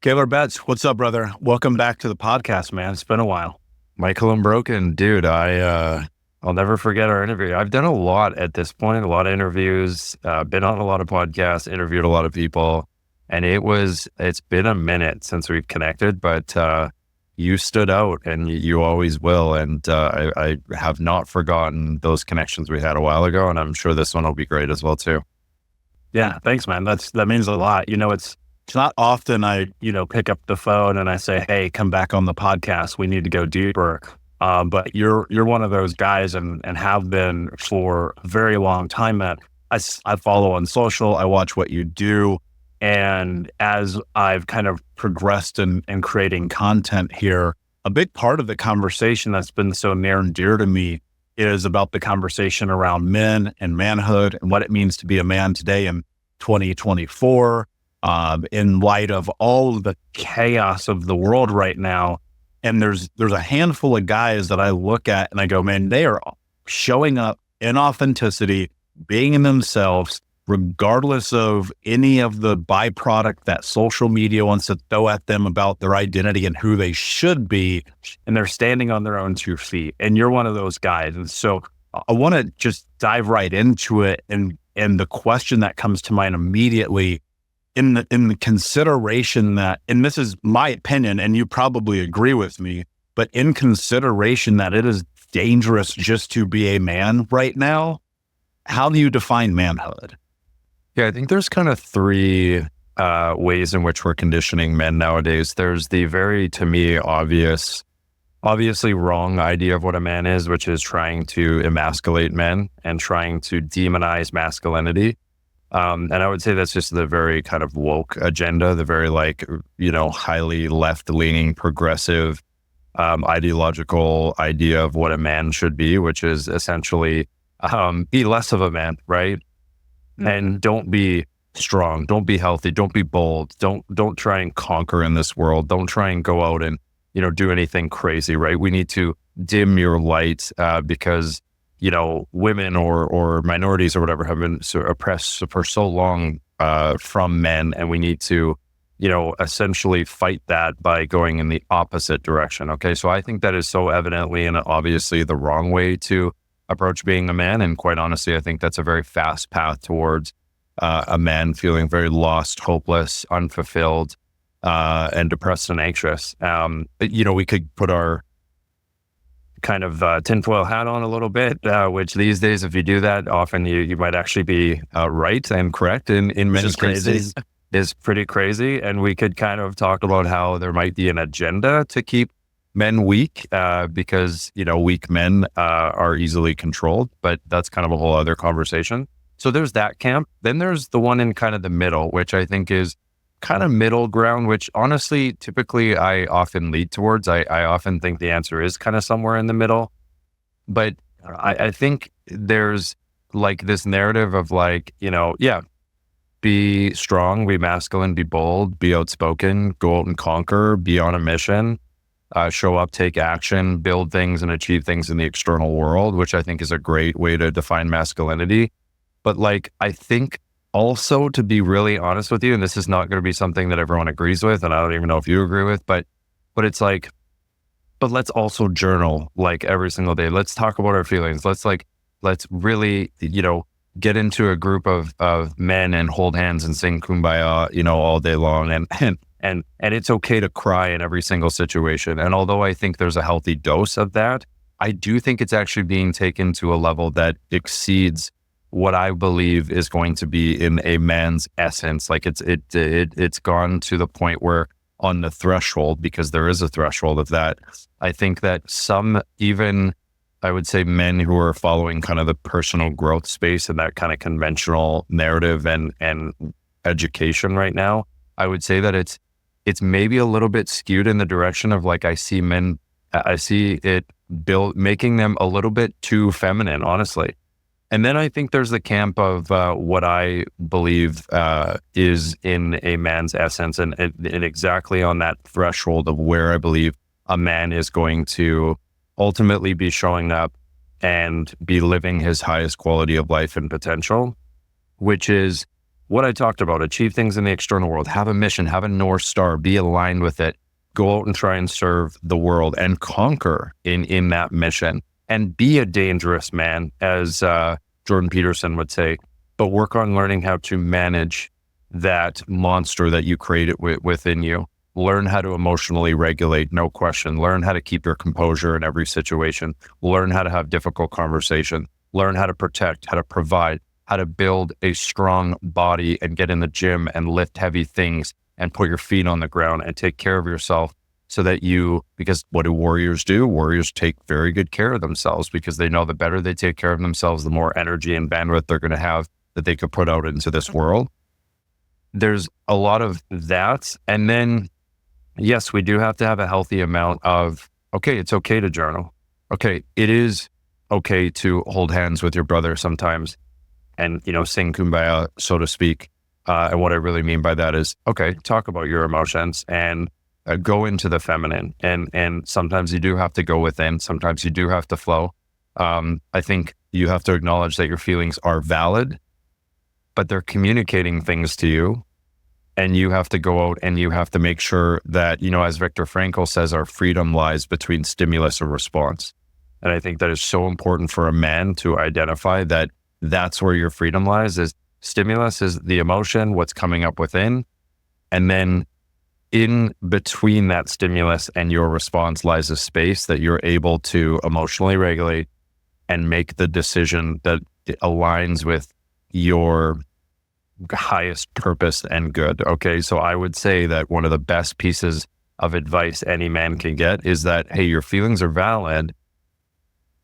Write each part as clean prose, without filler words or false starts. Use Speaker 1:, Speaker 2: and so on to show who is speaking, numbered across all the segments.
Speaker 1: Kaylor Betts, what's up, brother? Welcome back to the podcast, man. It's been a while.
Speaker 2: Michael Unbroken, dude, I'll never forget our interview. I've done a lot at this point, a lot of interviews, been on a lot of podcasts, interviewed a lot of people, and it's been a minute since we've connected, but you stood out and you always will. And I have not forgotten those connections we had a while ago, and I'm sure this one will be great as well too.
Speaker 1: Yeah, thanks, man. That means a lot. It's not often I, pick up the phone and I say, hey, come back on the podcast. We need to go deeper. But you're one of those guys and have been for a very long time that I follow on social. I watch what you do. And as I've kind of progressed in creating content here, a big part of the conversation that's been so near and dear to me is about the conversation around men and manhood and what it means to be a man today in 2024. In light of all the chaos of the world right now. And there's a handful of guys that I look at and I go, man, they are showing up in authenticity, being in themselves, regardless of any of the byproduct that social media wants to throw at them about their identity and who they should be. And they're standing on their own 2 feet. And you're one of those guys. And so I want to just dive right into it. And the question that comes to mind immediately in the consideration that, and this is my opinion, and you probably agree with me, but in consideration that it is dangerous just to be a man right now, how do you define manhood?
Speaker 2: Yeah, I think there's kind of 3 ways in which we're conditioning men nowadays. There's the very, to me, obviously wrong idea of what a man is, which is trying to emasculate men and trying to demonize masculinity. And I would say that's just the very kind of woke agenda, the very highly left-leaning, progressive, ideological idea of what a man should be, which is essentially be less of a man, right? Mm-hmm. And don't be strong, don't be healthy, don't be bold, don't try and conquer in this world, don't try and go out and do anything crazy, right? We need to dim your light because women or minorities or whatever have been oppressed for so long from men. And we need to, essentially fight that by going in the opposite direction. Okay. So I think that is so evidently and obviously the wrong way to approach being a man. And quite honestly, I think that's a very fast path towards a man feeling very lost, hopeless, unfulfilled, and depressed and anxious. We could put our kind of tinfoil hat on a little bit, which these days, if you do that, often you might actually be right and correct in many cases. Is pretty crazy. And we could kind of talk about how there might be an agenda to keep men weak because, weak men are easily controlled, but that's kind of a whole other conversation. So there's that camp. Then there's the one in kind of the middle, which I think is kind of middle ground, which honestly, typically I often lead towards. I often think the answer is kind of somewhere in the middle. But I think there's like this narrative of be strong, be masculine, be bold, be outspoken, go out and conquer, be on a mission, show up, take action, build things and achieve things in the external world, which I think is a great way to define masculinity. But I think also, to be really honest with you, and this is not going to be something that everyone agrees with, and I don't even know if you agree with, but it's but let's also journal every single day. Let's talk about our feelings. Let's really, get into a group of men and hold hands and sing Kumbaya, all day long. And it's okay to cry in every single situation. And although I think there's a healthy dose of that, I do think it's actually being taken to a level that exceeds what I believe is going to be in a man's essence. It's gone to the point where on the threshold, because there is a threshold of that, I think that some, even I would say men who are following kind of the personal growth space and that kind of conventional narrative and education right now, I would say that it's maybe a little bit skewed in the direction of I see it making them a little bit too feminine, honestly. And then I think there's the camp of what I believe is in a man's essence and exactly on that threshold of where I believe a man is going to ultimately be showing up and be living his highest quality of life and potential, which is what I talked about, achieve things in the external world, have a mission, have a North Star, be aligned with it, go out and try and serve the world and conquer in that mission, and be a dangerous man, as Jordan Peterson would say, but work on learning how to manage that monster that you created within you. Learn how to emotionally regulate, no question. Learn how to keep your composure in every situation. Learn how to have difficult conversation. Learn how to protect, how to provide, how to build a strong body and get in the gym and lift heavy things and put your feet on the ground and take care of yourself so that because what do warriors do? Warriors take very good care of themselves because they know the better they take care of themselves, the more energy and bandwidth they're going to have that they could put out into this world. There's a lot of that. And then, yes, we do have to have a healthy amount of, okay, it's okay to journal. Okay, it is okay to hold hands with your brother sometimes and, sing Kumbaya, so to speak. And what I really mean by that is, okay, talk about your emotions and go into the feminine. And sometimes you do have to go within. Sometimes you do have to flow. I think you have to acknowledge that your feelings are valid, but they're communicating things to you. And you have to go out and you have to make sure that, as Viktor Frankl says, our freedom lies between stimulus and response. And I think that is so important for a man to identify that that's where your freedom lies. Is stimulus is the emotion, what's coming up within. And then in between that stimulus and your response lies a space that you're able to emotionally regulate and make the decision that aligns with your highest purpose and good. Okay. So I would say that one of the best pieces of advice any man can get is that, hey, your feelings are valid,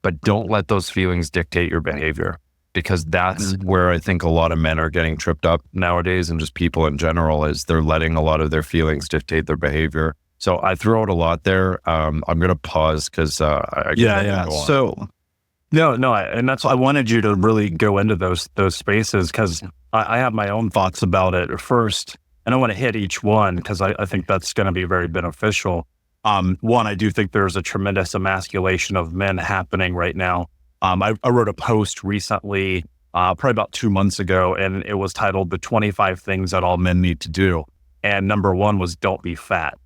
Speaker 2: but don't let those feelings dictate your behavior, because that's where I think a lot of men are getting tripped up nowadays, and just people in general, is they're letting a lot of their feelings dictate their behavior. So I threw out a lot there. I'm going to pause because
Speaker 1: So and that's why I wanted you to really go into those spaces, because I have my own thoughts about it first, and I want to hit each one because I think that's going to be very beneficial. One, I do think there's a tremendous emasculation of men happening right now. I wrote a post recently, probably about 2 months ago, and it was titled "The 25 Things That All Men Need to Do." And number one was don't be fat.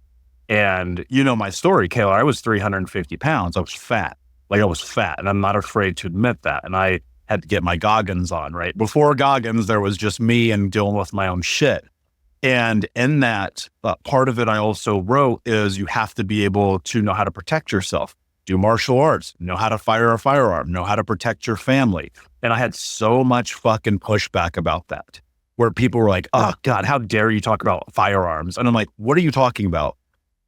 Speaker 1: And my story, Kaylor, I was 350 pounds. I was fat. I was fat, and I'm not afraid to admit that. And I had to get my Goggins on, right? Before Goggins, there was just me and dealing with my own shit. And in that, part of it I also wrote is you have to be able to know how to protect yourself, do martial arts, know how to fire a firearm, know how to protect your family. And I had so much fucking pushback about that, where people were like, oh God, how dare you talk about firearms? And I'm like, what are you talking about?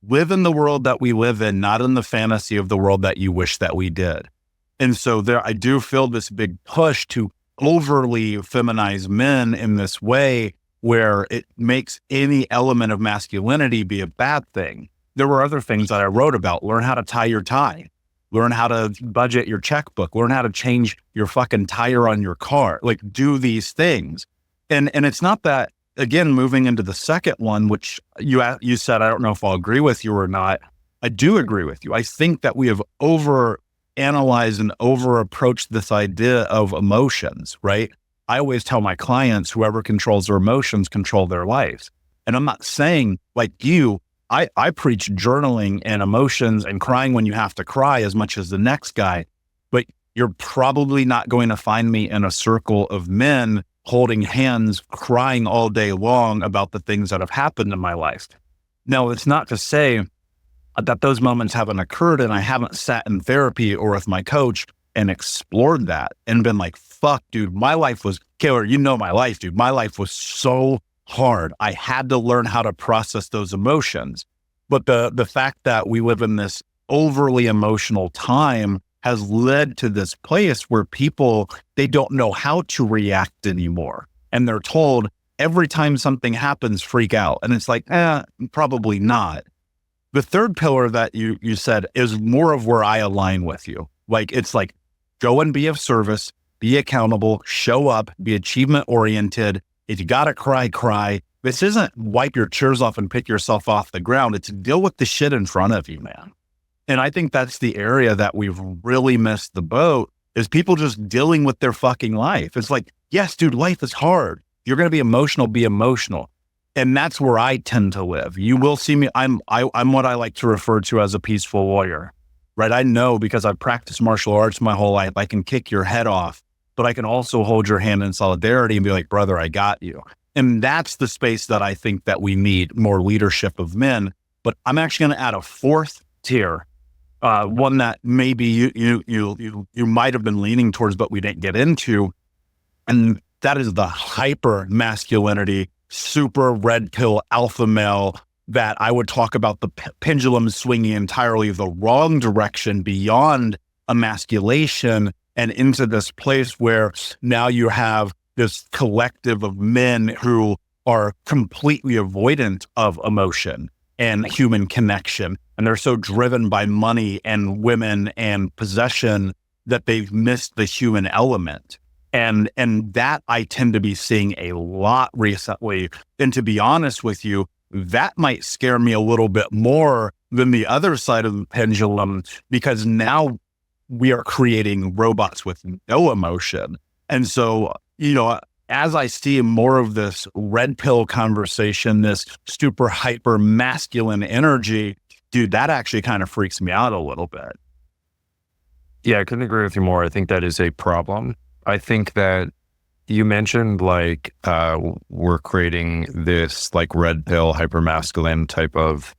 Speaker 1: Live in the world that we live in, not in the fantasy of the world that you wish that we did. And so I do feel this big push to overly feminize men in this way, where it makes any element of masculinity be a bad thing. There were other things that I wrote about. Learn how to tie your tie, learn how to budget your checkbook, learn how to change your fucking tire on your car, do these things. And it's not that, again, moving into the second one, which you said, I don't know if I'll agree with you or not. I do agree with you. I think that we have over-analyzed and over-approached this idea of emotions, right? I always tell my clients, whoever controls their emotions control their lives. And I'm not saying, like you, I preach journaling and emotions and crying when you have to cry as much as the next guy, but you're probably not going to find me in a circle of men holding hands, crying all day long about the things that have happened in my life. Now, it's not to say that those moments haven't occurred and I haven't sat in therapy or with my coach and explored that and been like, fuck, dude, my life was, Kaylor, my life, dude. My life was so hard. I had to learn how to process those emotions. But the fact that we live in this overly emotional time has led to this place where people, they don't know how to react anymore. And they're told every time something happens, freak out. And it's like, probably not. The third pillar that you said is more of where I align with you. It's like, go and be of service, be accountable, show up, be achievement oriented. If you got to cry, cry. This isn't wipe your tears off and pick yourself off the ground. It's deal with the shit in front of you, man. And I think that's the area that we've really missed the boat, is people just dealing with their fucking life. It's like, yes, dude, life is hard. you're going to be emotional. And that's where I tend to live. You will see me. I'm what I like to refer to as a peaceful warrior, right? I know because I've practiced martial arts my whole life, I can kick your head off, but I can also hold your hand in solidarity and be like, brother, I got you. And that's the space that I think that we need more leadership of men. But I'm actually going to add a fourth tier, one that maybe you might have been leaning towards, but we didn't get into. And that is the hyper masculinity, super red pill alpha male, that I would talk about the pendulum swinging entirely the wrong direction beyond emasculation and into this place where now you have this collective of men who are completely avoidant of emotion and human connection. And they're so driven by money and women and possession that they've missed the human element. And that I tend to be seeing a lot recently. And to be honest with you, that might scare me a little bit more than the other side of the pendulum, because now we are creating robots with no emotion. And so, as I see more of this red pill conversation, this super hyper masculine energy, dude, that actually kind of freaks me out a little bit.
Speaker 2: Yeah, I couldn't agree with you more. I think that is a problem. I think that you mentioned we're creating this red pill hyper masculine type of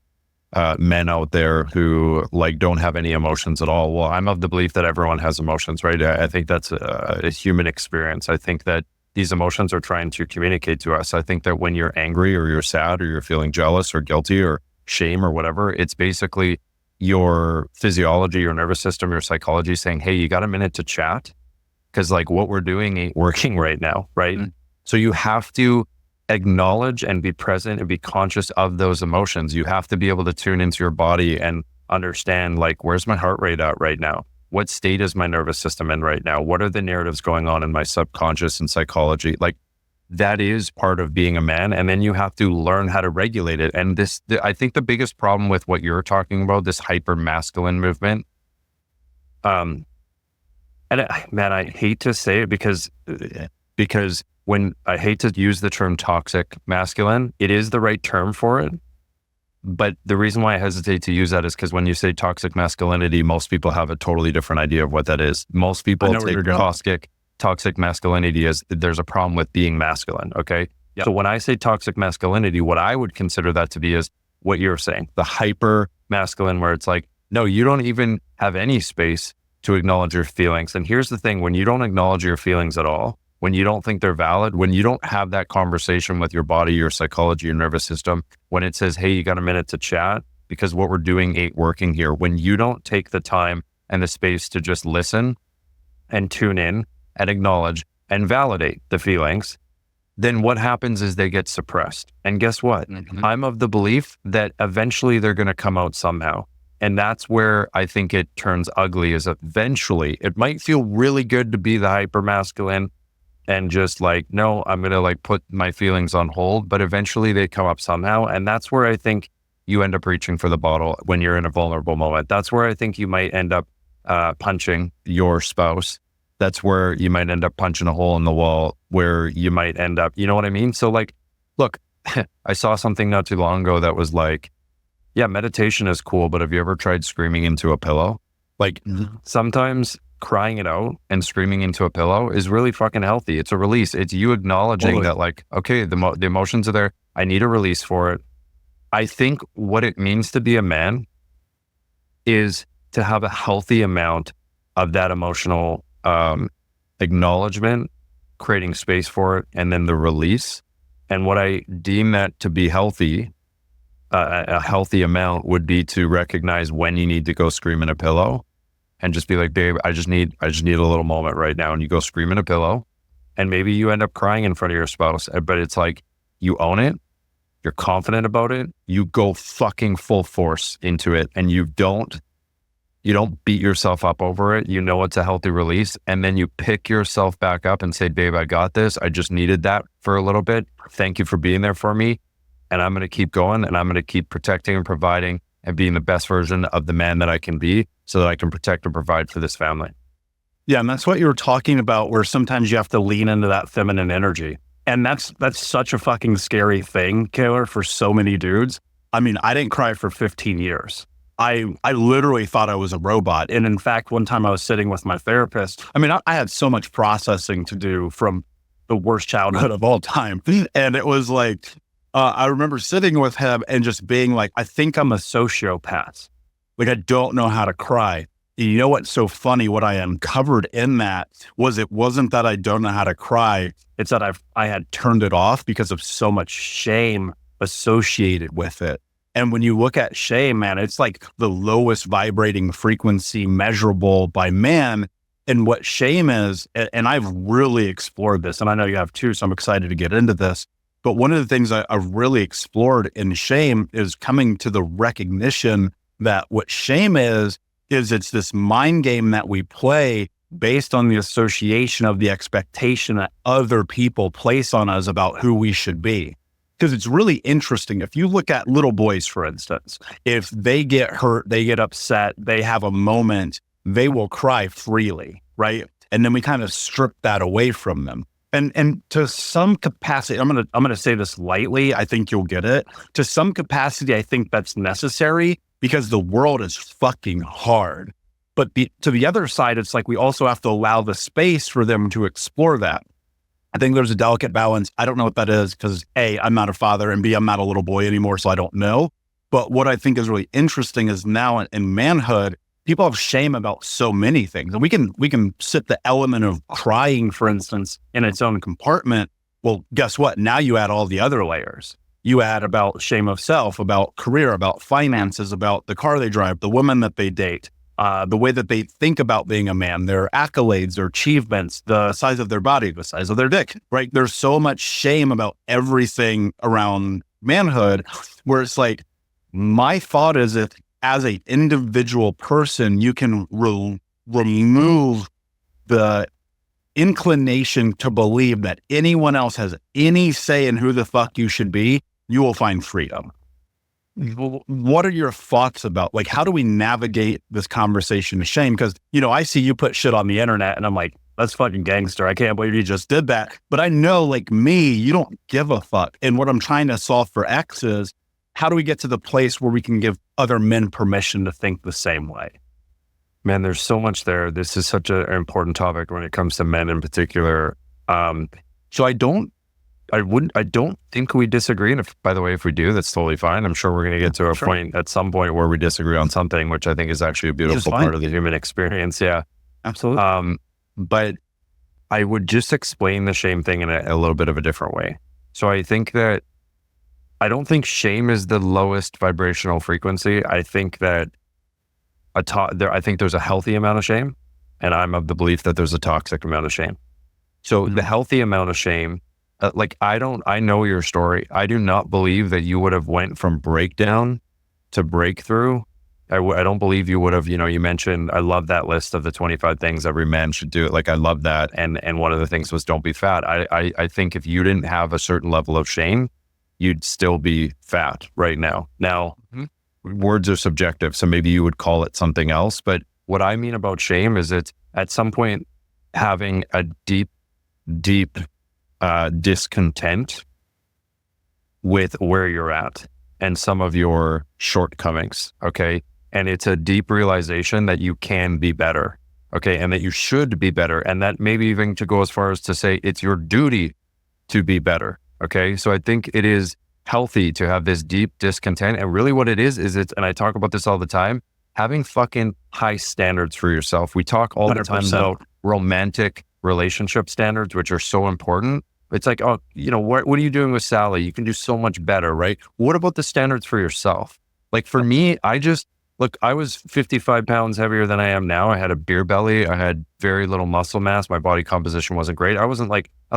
Speaker 2: men out there who don't have any emotions at all. Well, I'm of the belief that everyone has emotions, right? I think that's a human experience. I think that these emotions are trying to communicate to us. I think that when you're angry or you're sad or you're feeling jealous or guilty or shame or whatever, it's basically your physiology, your nervous system, your psychology saying, hey, you got a minute to chat? Because what we're doing ain't working right now, right? Mm-hmm. So you have to acknowledge and be present and be conscious of those emotions. You have to be able to tune into your body and understand, where's my heart rate at right now? What state is my nervous system in right now? What are the narratives going on in my subconscious and psychology? That is part of being a man. And then you have to learn how to regulate it. And I think the biggest problem with what you're talking about, this hyper masculine movement, and I hate to say it because when I hate to use the term toxic masculine, it is the right term for it. But the reason why I hesitate to use that is because when you say toxic masculinity, most people have a totally different idea of what that is. Most people take toxic masculinity as there's a problem with being masculine. Okay. Yep. So when I say toxic masculinity, what I would consider that to be is what you're saying, the hyper masculine, where it's no, you don't even have any space to acknowledge your feelings. And here's the thing, when you don't acknowledge your feelings at all, when you don't think they're valid, when you don't have that conversation with your body, your psychology, your nervous system, when it says, hey, you got a minute to chat, because what we're doing ain't working here. When you don't take the time and the space to just listen and tune in and acknowledge and validate the feelings, then what happens is they get suppressed. And guess what? Mm-hmm. I'm of the belief that eventually they're going to come out somehow. And that's where I think it turns ugly, is eventually it might feel really good to be the hyper masculine and just no, I'm going to put my feelings on hold, but eventually they come up somehow. And that's where I think you end up reaching for the bottle when you're in a vulnerable moment. That's where I think you might end up punching your spouse. That's where you might end up punching a hole in the wall, where you might end up, you know what I mean? So look, I saw something not too long ago that was yeah, meditation is cool, but have you ever tried screaming into a pillow? Sometimes crying it out and screaming into a pillow is really fucking healthy. It's a release. It's you acknowledging that okay, the emotions are there. I need a release for it. I think what it means to be a man is to have a healthy amount of that emotional acknowledgement, creating space for it, and then the release. And what I deem that to be healthy, a healthy amount, would be to recognize when you need to go scream in a pillow and just be babe, I just need a little moment right now. And you go scream in a pillow, and maybe you end up crying in front of your spouse, but it's you own it. You're confident about it. You go fucking full force into it, and you don't beat yourself up over it. You know it's a healthy release. And then you pick yourself back up and say, babe, I got this. I just needed that for a little bit. Thank you for being there for me. And I'm going to keep going, and I'm going to keep protecting and providing and being the best version of the man that I can be, so that I can protect and provide for this family.
Speaker 1: Yeah. And that's what you were talking about, where sometimes you have to lean into that feminine energy. And that's such a fucking scary thing, Kaylor, for so many dudes. I mean, I didn't cry for 15 years. I literally thought I was a robot. And in fact, one time I was sitting with my therapist. I mean, I had so much processing to do from the worst childhood of all time. And it was like, I remember sitting with him and just being like, I think I'm a sociopath. Like, I don't know how to cry. You know what's so funny? What I uncovered in that was it wasn't that I don't know how to cry. It's that I had turned it off because of so much shame associated with it. And when you look at shame, man, it's like the lowest vibrating frequency measurable by man. And what shame is, and I've really explored this, and I know you have too, so I'm excited to get into this. But one of the things I've really explored in shame is coming to the recognition that what shame is it's this mind game that we play based on the association of the expectation that other people place on us about who we should be. Because it's really interesting. If you look at little boys, for instance, if they get hurt, they get upset, they have a moment, they will cry freely, right? And then we kind of strip that away from them. And to some capacity, I'm gonna say this lightly, I think you'll get it. To some capacity, I think that's necessary because the world is fucking hard. But to the other side, it's like we also have to allow the space for them to explore that. I think there's a delicate balance. I don't know what that is because A, I'm not a father, and B, I'm not a little boy anymore, so I don't know. But what I think is really interesting is now in manhood, people have shame about so many things. And we can sit the element of crying, for instance, in its own compartment. Well, guess what? Now you add all the other layers. You add about shame of self, about career, about finances, about the car they drive, the women that they date, the way that they think about being a man, their accolades, their achievements, the size of their body, the size of their dick, right? There's so much shame about everything around manhood where it's like, my thought is if as an individual person, you can remove the inclination to believe that anyone else has any say in who the fuck you should be, you will find freedom. What are your thoughts about, like, how do we navigate this conversation of shame? Because, I see you put shit on the internet and I'm like, that's fucking gangster. I can't believe you just did that. But I know, like me, you don't give a fuck. And what I'm trying to solve for X is, how do we get to the place where we can give other men permission to think the same way?
Speaker 2: Man, there's so much there. This is such an important topic when it comes to men in particular. So I don't think we disagree. And by the way, if we do, that's totally fine. I'm sure we're going to get to a point at some point where we disagree on something, which I think is actually a beautiful part of the human experience. Yeah,
Speaker 1: absolutely.
Speaker 2: But I would just explain the shame thing in a little bit of a different way. So I think that I don't think shame is the lowest vibrational frequency. I think that I think there's a healthy amount of shame, and I'm of the belief that there's a toxic amount of shame. So the healthy amount of shame, I know your story. I do not believe that you would have went from breakdown to breakthrough. I don't believe you would have, you mentioned, I love that list of the 25 things every man should do. Like, I love that. And one of the things was don't be fat. I think if you didn't have a certain level of shame, you'd still be fat right now. Now, words are subjective, so maybe you would call it something else. But what I mean about shame is it's at some point having a deep discontent with where you're at and some of your shortcomings, okay? And it's a deep realization that you can be better, okay? And that you should be better. And that maybe even to go as far as to say it's your duty to be better. Okay. So I think it is healthy to have this deep discontent. And really what it is it's, and I talk about this all the time, having fucking high standards for yourself. We talk all 100%. The time about romantic relationship standards, which are so important. It's like, oh, what are you doing with Sally? You can do so much better, right? What about the standards for yourself? Like for me, I was 55 pounds heavier than I am now. I had a beer belly. I had very little muscle mass. My body composition wasn't great. I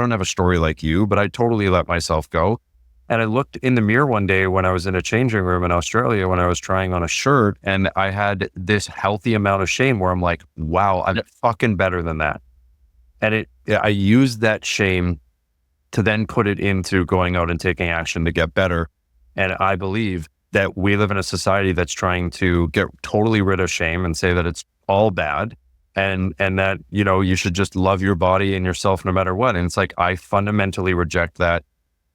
Speaker 2: don't have a story like you, but I totally let myself go. And I looked in the mirror one day when I was in a changing room in Australia, when I was trying on a shirt, and I had this healthy amount of shame where I'm like, wow, I'm fucking better than that. And I used that shame to then put it into going out and taking action to get better. And I believe that we live in a society that's trying to get totally rid of shame and say that it's all bad. and that, you know, you should just love your body and yourself no matter what. And it's like, I fundamentally reject that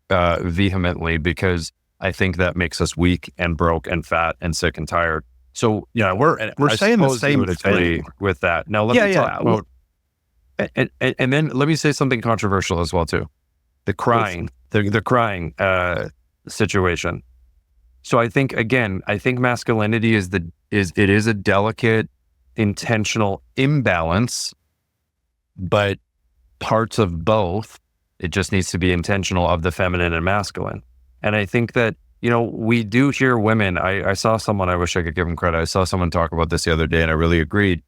Speaker 2: vehemently, because I think that makes us weak and broke and fat and sick and tired. So
Speaker 1: yeah, we're saying the same thing
Speaker 2: with that. Now let me talk about, and then let me say something controversial as well too. The crying, the crying situation. So I think, again, masculinity is a delicate, intentional imbalance, but parts of both, it just needs to be intentional, of the feminine and masculine. And I think that, you know, we do hear women, I saw someone, I wish I could give them credit. I saw someone talk about this the other day and I really agreed.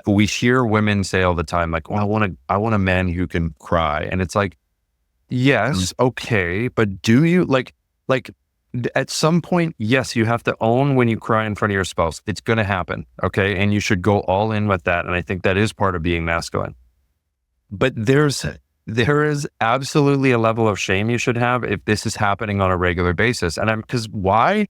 Speaker 2: We hear women say all the time, like, well, I want a man who can cry. And it's like, yes, okay, but do you like at some point, yes, you have to own when you cry in front of your spouse. It's going to happen, okay? And you should go all in with that. And I think that is part of being masculine. But there is absolutely a level of shame you should have if this is happening on a regular basis. And because why?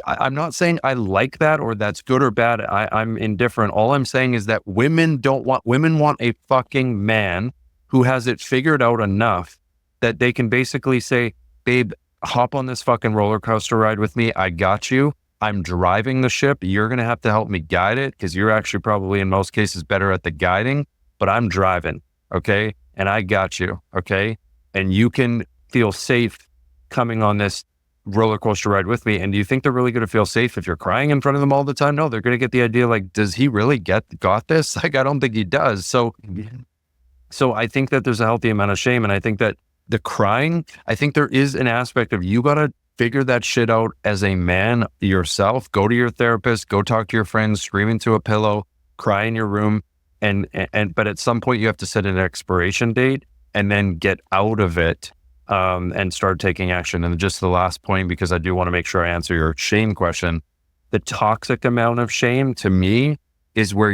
Speaker 2: I'm not saying I like that or that's good or bad. I'm indifferent. All I'm saying is that women want a fucking man who has it figured out enough that they can basically say, babe, hop on this fucking roller coaster ride with me. I got you. I'm driving the ship. You're going to have to help me guide it, because you're actually probably in most cases better at the guiding, but I'm driving. Okay. And I got you. Okay. And you can feel safe coming on this roller coaster ride with me. And do you think they're really going to feel safe if you're crying in front of them all the time? No, they're going to get the idea, like, does he really got this? Like, I don't think he does. So I think that there's a healthy amount of shame. And I think that the crying, I think there is an aspect of, you got to figure that shit out as a man yourself. Go to your therapist, go talk to your friends, scream into a pillow, cry in your room. But at some point you have to set an expiration date and then get out of it and start taking action. And just the last point, because I do want to make sure I answer your shame question, the toxic amount of shame to me is where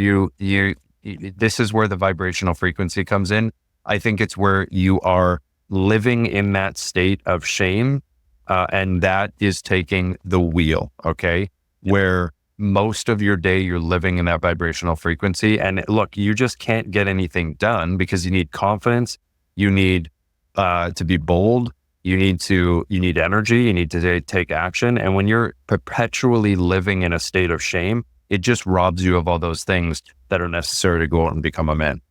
Speaker 2: this is where the vibrational frequency comes in. I think it's where you are living in that state of shame, and that is taking the wheel, okay? Where most of your day you're living in that vibrational frequency. And look, you just can't get anything done because you need confidence, you need to be bold, you need energy, you need to take action. And when you're perpetually living in a state of shame, it just robs you of all those things that are necessary to go out and become a man.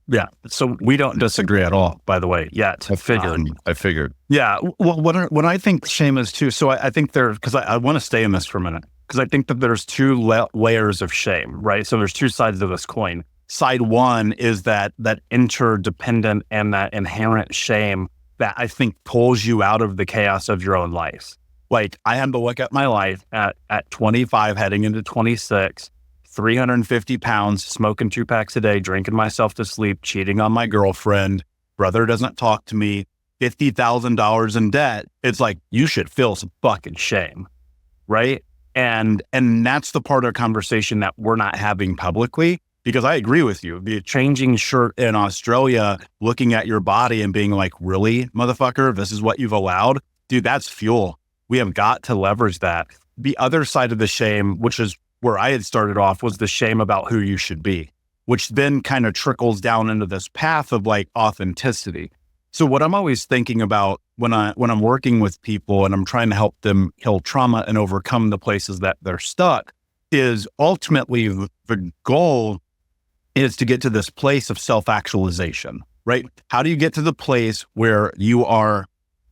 Speaker 1: Yeah. So we don't disagree at all, by the way, yet.
Speaker 2: I figured.
Speaker 1: Yeah. Well, what I think shame is too, so I think because I want to stay in this for a minute, because I think that there's two layers of shame, right? So there's two sides of this coin. Side one is that interdependent and that inherent shame that I think pulls you out of the chaos of your own life. Like, I had to look at my life at 25, heading into 26, 350 pounds, smoking 2 packs a day, drinking myself to sleep, cheating on my girlfriend, brother doesn't talk to me, $50,000 in debt. It's like, you should feel some fucking shame, right? And that's the part of the conversation that we're not having publicly, because I agree with you. The changing shirt in Australia, looking at your body and being like, really, motherfucker, this is what you've allowed? Dude, that's fuel. We have got to leverage that. The other side of the shame, which is where I had started off, was the shame about who you should be, which then kind of trickles down into this path of like authenticity. So what I'm always thinking about when I'm working with people and I'm trying to help them heal trauma and overcome the places that they're stuck, is ultimately the goal is to get to this place of self-actualization, right? How do you get to the place where you are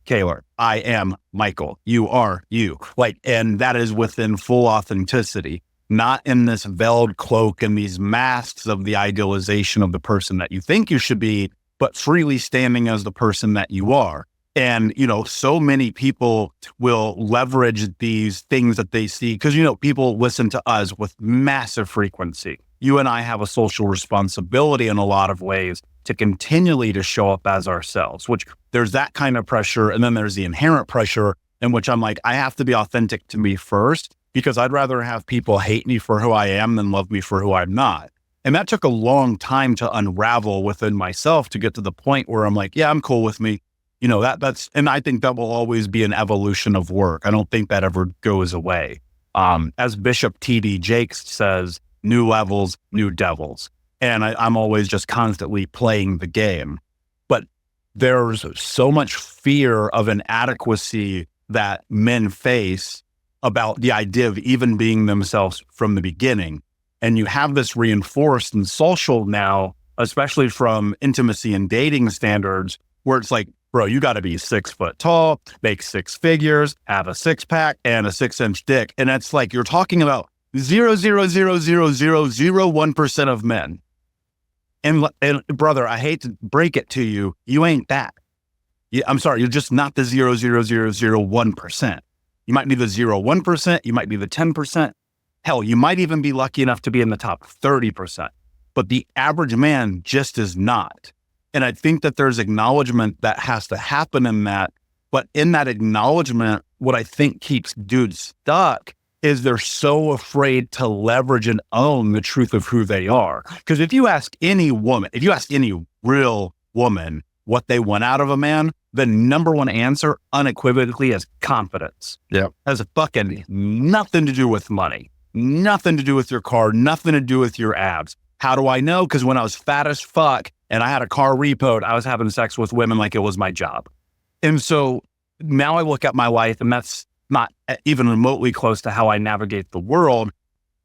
Speaker 1: Kaylor, I am Michael, you are you, like, and that is within full authenticity, not in this veiled cloak and these masks of the idealization of the person that you think you should be, but freely standing as the person that you are. And, you know, so many people will leverage these things that they see because, you know, people listen to us with massive frequency. You and I have a social responsibility in a lot of ways to continually to show up as ourselves, which there's that kind of pressure. And then there's the inherent pressure in which I'm like, I have to be authentic to me first, because I'd rather have people hate me for who I am than love me for who I'm not. And that took a long time to unravel within myself to get to the point where I'm like, yeah, I'm cool with me. You know, that's, and I think that will always be an evolution of work. I don't think that ever goes away. As Bishop T.D. Jakes says, new levels, new devils. And I'm always just constantly playing the game. But there's so much fear of inadequacy that men face about the idea of even being themselves from the beginning. And you have this reinforced in social now, especially from intimacy and dating standards, where it's like, bro, you got to be 6 foot tall, make 6 figures, have a 6-pack and a 6-inch dick. And it's like, you're talking about 0.0000001% of men. And brother, I hate to break it to you, you ain't that. I'm sorry, you're just not the 0.00001%. You might be the 0.1%, you might be the 10%. Hell, you might even be lucky enough to be in the top 30%. But the average man just is not. And I think that there's acknowledgement that has to happen in that. But in that acknowledgement, what I think keeps dudes stuck is they're so afraid to leverage and own the truth of who they are. Because if you ask any woman, if you ask any real woman what they want out of a man, the number one answer unequivocally is confidence.
Speaker 2: Yeah.
Speaker 1: Has fucking nothing to do with money, nothing to do with your car, nothing to do with your abs. How do I know? Because when I was fat as fuck and I had a car repoed, I was having sex with women like it was my job. And so now I look at my life, and that's not even remotely close to how I navigate the world,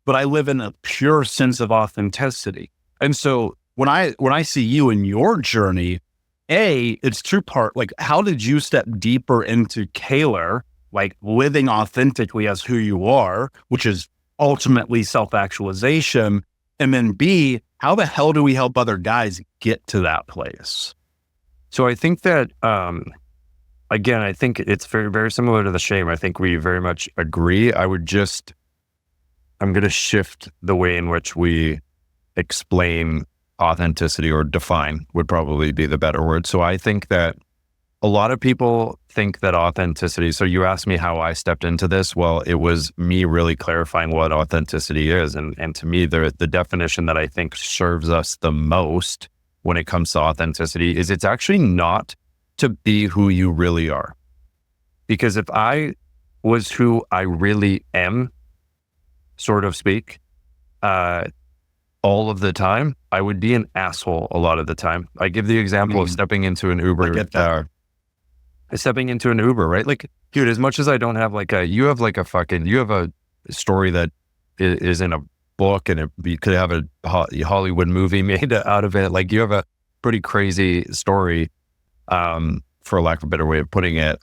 Speaker 1: but I live in a pure sense of authenticity. And so when I see you in your journey, it's two-part. Like, how did you step deeper into Kaylor, like living authentically as who you are, which is ultimately self-actualization? And then B, how the hell do we help other guys get to that place?
Speaker 2: So I think that, again, I think it's very, very similar to the shame. I think we very much agree. I'm going to shift the way in which we explain authenticity, or define would probably be the better word. So I think that a lot of people think that authenticity, so you asked me how I stepped into this. Well, it was me really clarifying what authenticity is. And to me, the definition that I think serves us the most when it comes to authenticity is it's actually not to be who you really are. Because if I was who I really am, sort of speak, all of the time, I would be an asshole a lot of the time. I give the example of stepping into an Uber. Stepping into an Uber, right? Like, dude, as much as I don't have you have a story that is in a book, and you could have a Hollywood movie made out of it. Like, you have a pretty crazy story, for lack of a better way of putting it.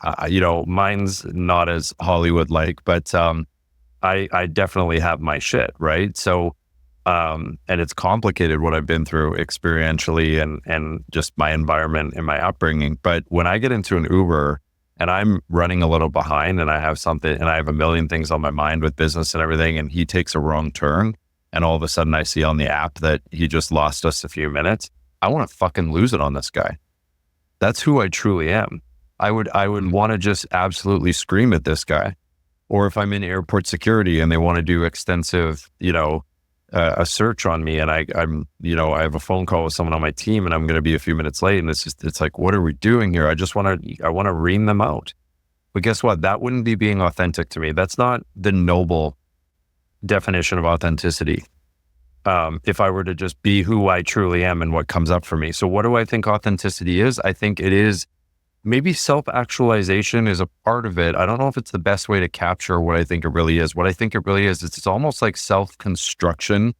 Speaker 2: Mine's not as Hollywood-like, but I definitely have my shit, right? So, and it's complicated what I've been through experientially and just my environment and my upbringing. But when I get into an Uber and I'm running a little behind and I have something and I have a million things on my mind with business and everything, and he takes a wrong turn, and all of a sudden I see on the app that he just lost us a few minutes, I want to fucking lose it on this guy. That's who I truly am. I would want to just absolutely scream at this guy. Or if I'm in airport security and they want to do extensive, a search on me, and I have a phone call with someone on my team, and I'm going to be a few minutes late, and it's like, what are we doing here? I want to ream them out. But guess what? That wouldn't be being authentic to me. That's not the noble definition of authenticity. If I were to just be who I truly am and what comes up for me. So what do I think authenticity is? I think it is maybe self-actualization is a part of it. I don't know if it's the best way to capture what I think it really is. What I think it really is, it's almost like self-construction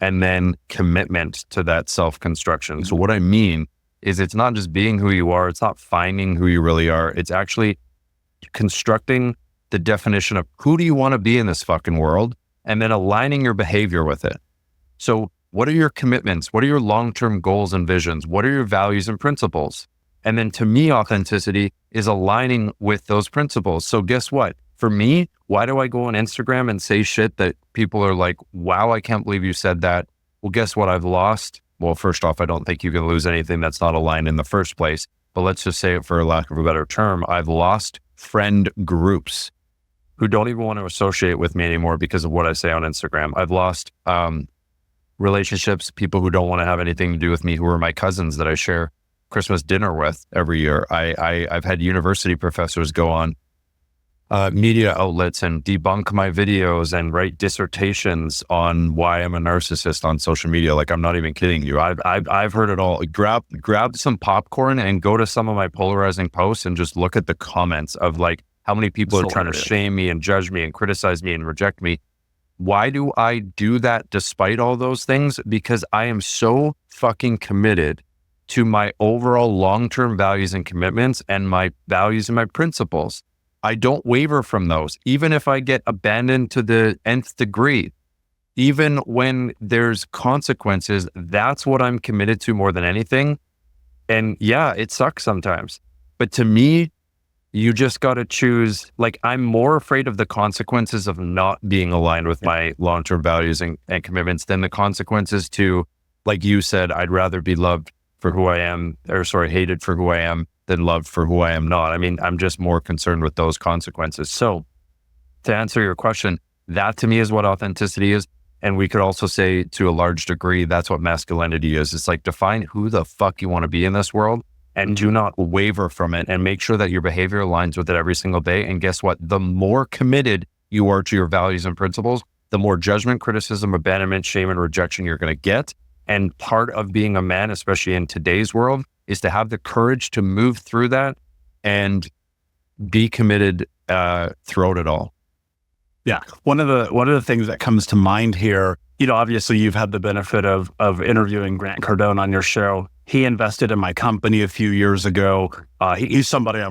Speaker 2: and then commitment to that self-construction. So what I mean is it's not just being who you are. It's not finding who you really are. It's actually constructing the definition of who do you want to be in this fucking world, and then aligning your behavior with it. So what are your commitments? What are your long-term goals and visions? What are your values and principles? And then to me, authenticity is aligning with those principles. So guess what? For me, why do I go on Instagram and say shit that people are like, wow, I can't believe you said that? Well, guess what? I've lost. Well, first off, I don't think you can lose anything that's not aligned in the first place. But let's just say it for lack of a better term, I've lost friend groups who don't even want to associate with me anymore because of what I say on Instagram. I've lost relationships, people who don't want to have anything to do with me, who are my cousins that I share Christmas dinner with every year. I've had university professors go on media outlets and debunk my videos and write dissertations on why I'm a narcissist on social media. Like, I'm not even kidding you. I've heard it all. Grab some popcorn and go to some of my polarizing posts and just look at the comments of like how many people are trying to shame me and judge me and criticize me and reject me. Why do I do that despite all those things? Because I am so fucking committed to my overall long-term values and commitments and my values and my principles. I don't waver from those, even if I get abandoned to the nth degree, even when there's consequences. That's what I'm committed to more than anything. And yeah, it sucks sometimes, but to me, you just got to choose. Like, I'm more afraid of the consequences of not being aligned with my long-term values and commitments than the consequences to, like you said, I'd rather be loved for who I am, hated for who I am, than loved for who I am not. I mean, I'm just more concerned with those consequences. So to answer your question, that to me is what authenticity is. And we could also say to a large degree, that's what masculinity is. It's like, define who the fuck you want to be in this world and do not waver from it, and make sure that your behavior aligns with it every single day. And guess what? The more committed you are to your values and principles, the more judgment, criticism, abandonment, shame, and rejection you're going to get. And part of being a man, especially in today's world, is to have the courage to move through that and be committed throughout it all.
Speaker 1: Yeah. One of the things that comes to mind here, obviously you've had the benefit of interviewing Grant Cardone on your show. He invested in my company a few years ago. He's somebody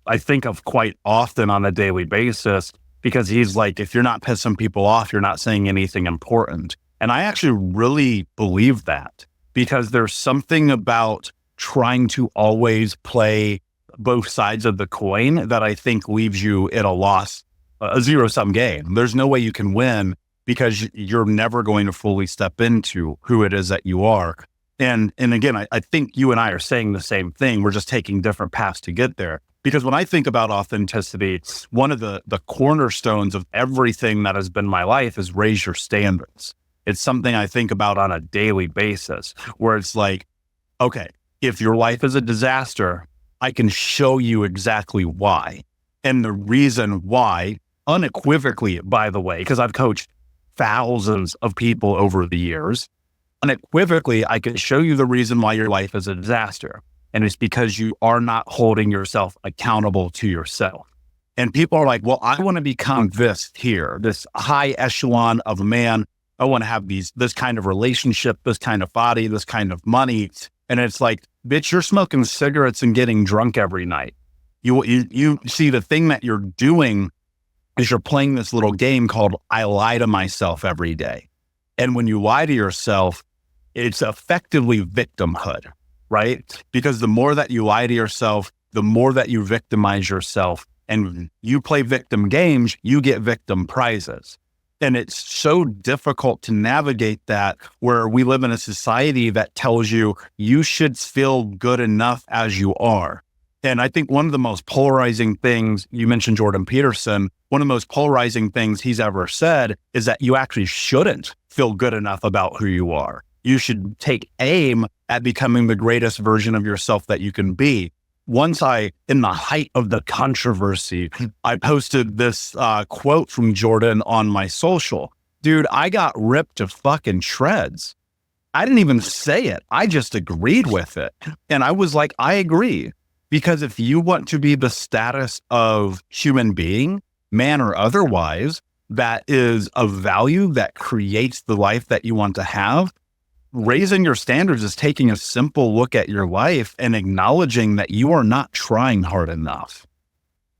Speaker 1: I think of quite often on a daily basis, because he's like, if you're not pissing people off, you're not saying anything important. And I actually really believe that, because there's something about trying to always play both sides of the coin that I think leaves you at a zero-sum game. There's no way you can win, because you're never going to fully step into who it is that you are. And again, I think you and I are saying the same thing. We're just taking different paths to get there. Because when I think about authenticity, one of the cornerstones of everything that has been my life is raise your standards. It's something I think about on a daily basis, where it's like, okay, if your life is a disaster, I can show you exactly why. And the reason why, unequivocally, by the way, because I've coached thousands of people over the years, unequivocally, I can show you the reason why your life is a disaster. And it's because you are not holding yourself accountable to yourself. And people are like, well, I want to become this high echelon of a man. I want to have this kind of relationship, this kind of body, this kind of money. And it's like, bitch, you're smoking cigarettes and getting drunk every night. You see, the thing that you're doing is you're playing this little game called I lie to myself every day. And when you lie to yourself, it's effectively victimhood, right? Because the more that you lie to yourself, the more that you victimize yourself, and you play victim games, you get victim prizes. And it's so difficult to navigate that, where we live in a society that tells you you should feel good enough as you are. And I think one of the most polarizing things, you mentioned Jordan Peterson, one of the most polarizing things he's ever said is that you actually shouldn't feel good enough about who you are. You should take aim at becoming the greatest version of yourself that you can be. Once in the height of the controversy, I posted this quote from Jordan on my social. Dude, I got ripped to fucking shreds. I didn't even say it. I just agreed with it. And I was like, I agree. Because if you want to be the status of human being, man or otherwise, that is of value, that creates the life that you want to have, raising your standards is taking a simple look at your life and acknowledging that you are not trying hard enough.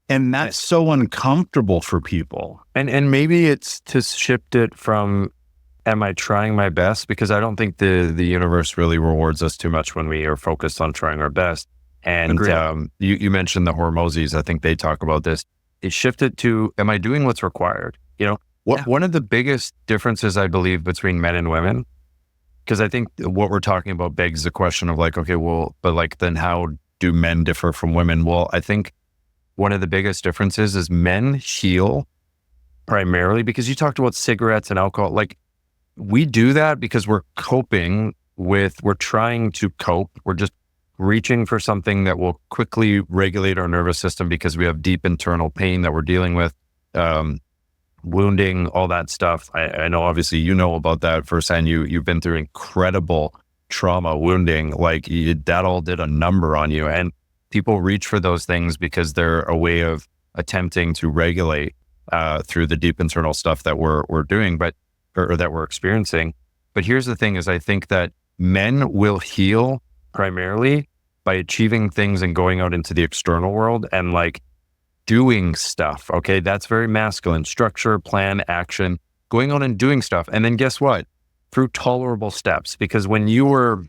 Speaker 1: And that's so uncomfortable for people.
Speaker 2: And maybe it's to shift it from, am I trying my best? Because I don't think the universe really rewards us too much when we are focused on trying our best. And you mentioned the Hormozis. I think they talk about this. It shifted to, am I doing what's required? One of the biggest differences, I believe, between men and women, because I think what we're talking about begs the question of like, okay, well, but like, then how do men differ from women? Well, I think one of the biggest differences is men heal primarily because you talked about cigarettes and alcohol. Like, we do that because we're trying to cope. We're just reaching for something that will quickly regulate our nervous system because we have deep internal pain that we're dealing with, wounding, all that stuff. I know obviously you know about that firsthand. You've been through incredible trauma, wounding, like that all did a number on you. And people reach for those things because they're a way of attempting to regulate through the deep internal stuff that we're doing, or that we're experiencing. But here's the thing is I think that men will heal primarily by achieving things and going out into the external world and like doing stuff. Okay. That's very masculine: structure, plan, action, going on and doing stuff. And then guess what? Through tolerable steps, because when you were,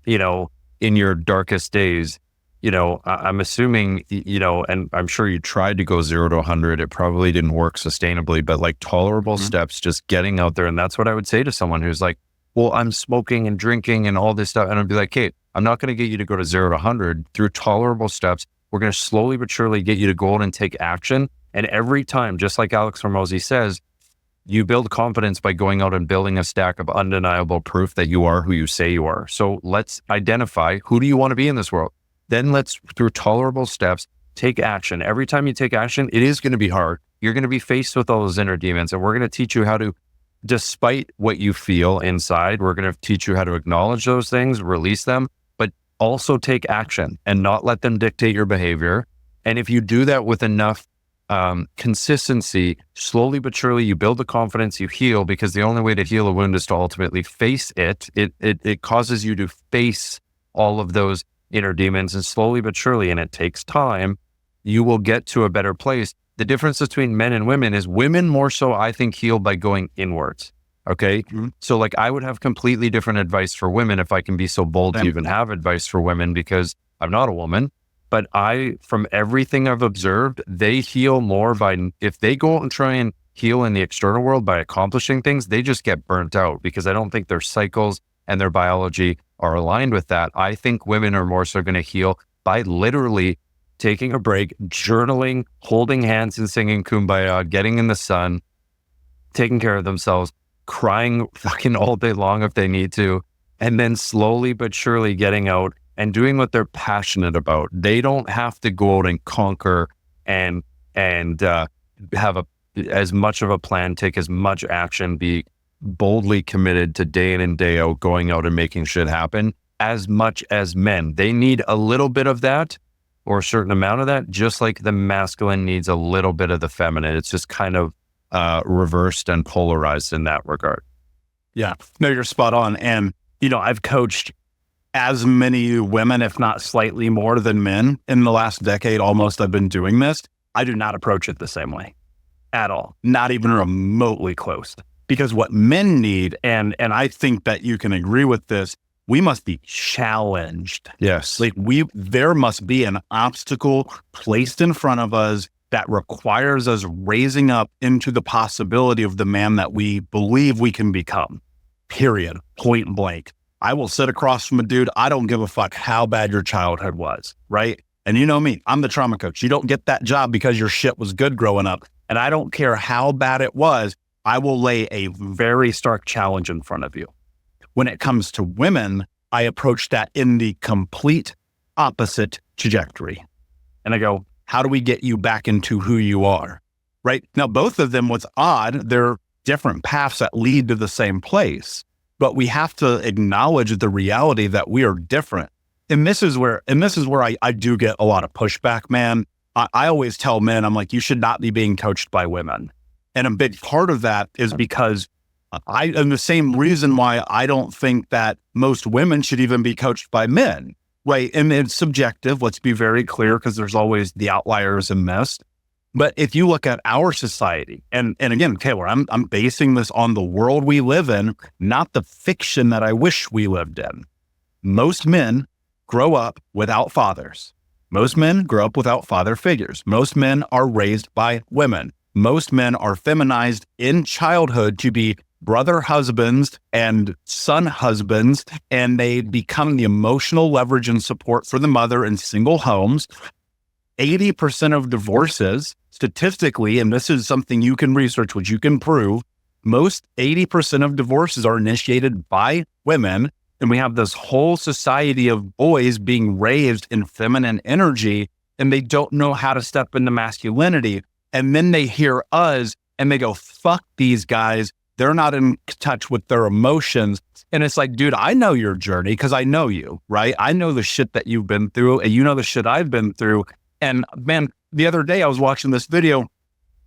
Speaker 2: in your darkest days, I'm assuming, and I'm sure you tried to go 0 to 100. It probably didn't work sustainably, but like tolerable steps, just getting out there. And that's what I would say to someone who's like, well, I'm smoking and drinking and all this stuff. And I'd be like, hey, I'm not going to get you to go to 0 to 100 through tolerable steps. We're going to slowly but surely get you to go out and take action. And every time, just like Alex Hormozi says, you build confidence by going out and building a stack of undeniable proof that you are who you say you are. So let's identify, who do you want to be in this world? Then let's, through tolerable steps, take action. Every time you take action, it is going to be hard. You're going to be faced with all those inner demons, and we're going to teach you how to, despite what you feel inside, we're going to teach you how to acknowledge those things, release them, but also take action and not let them dictate your behavior. And if you do that with enough consistency, slowly but surely, you build the confidence, you heal, because the only way to heal a wound is to ultimately face it. It causes you to face all of those inner demons, and slowly but surely, and it takes time, you will get to a better place. The difference between men and women is women more so, I think, heal by going inwards. Okay. Mm-hmm. So like I would have completely different advice for women if I can be so bold to even have advice for women, because I'm not a woman. But from everything I've observed, they heal more by, if they go out and try and heal in the external world by accomplishing things, they just get burnt out, because I don't think their cycles and their biology are aligned with that. I think women are more so going to heal by literally taking a break, journaling, holding hands and singing Kumbaya, getting in the sun, taking care of themselves, crying fucking all day long if they need to, and then slowly but surely getting out and doing what they're passionate about. They don't have to go out and conquer and have as much of a plan, take as much action, be boldly committed to day in and day out, going out and making shit happen as much as men. They need a little bit of that, or a certain amount of that, just like the masculine needs a little bit of the feminine. It's just kind of reversed and polarized in that regard.
Speaker 1: Yeah, no, you're spot on. And, I've coached as many women, if not slightly more than men in the last decade, almost. I've been doing this. I do not approach it the same way at all, not even remotely close. Because what men need, and I think that you can agree with this, we must be challenged.
Speaker 2: Yes.
Speaker 1: Like there must be an obstacle placed in front of us that requires us raising up into the possibility of the man that we believe we can become. Period. Point blank. I will sit across from a dude. I don't give a fuck how bad your childhood was, right? And you know me, I'm the trauma coach. You don't get that job because your shit was good growing up. And I don't care how bad it was. I will lay a very stark challenge in front of you. When it comes to women, I approach that in the complete opposite trajectory. And I go, how do we get you back into who you are? Right? Now, both of them, what's odd, they're different paths that lead to the same place. But we have to acknowledge the reality that we are different. And this is where I do get a lot of pushback, man. I always tell men, I'm like, you should not be being coached by women. And a big part of that is because and the same reason why I don't think that most women should even be coached by men, right? And it's subjective. Let's be very clear, because there's always the outliers in this. But if you look at our society, and again, Kaylor, I'm basing this on the world we live in, not the fiction that I wish we lived in. Most men grow up without fathers. Most men grow up without father figures. Most men are raised by women. Most men are feminized in childhood to be brother husbands and son husbands, and they become the emotional leverage and support for the mother in single homes. 80% of divorces, statistically, and this is something you can research, which you can prove, most 80% of divorces are initiated by women. And we have this whole society of boys being raised in feminine energy, and they don't know how to step into masculinity. And then they hear us and they go, fuck these guys. They're not in touch with their emotions. And it's like, dude, I know your journey because I know you, right? I know the shit that you've been through, and you know the shit I've been through. And man, the other day I was watching this video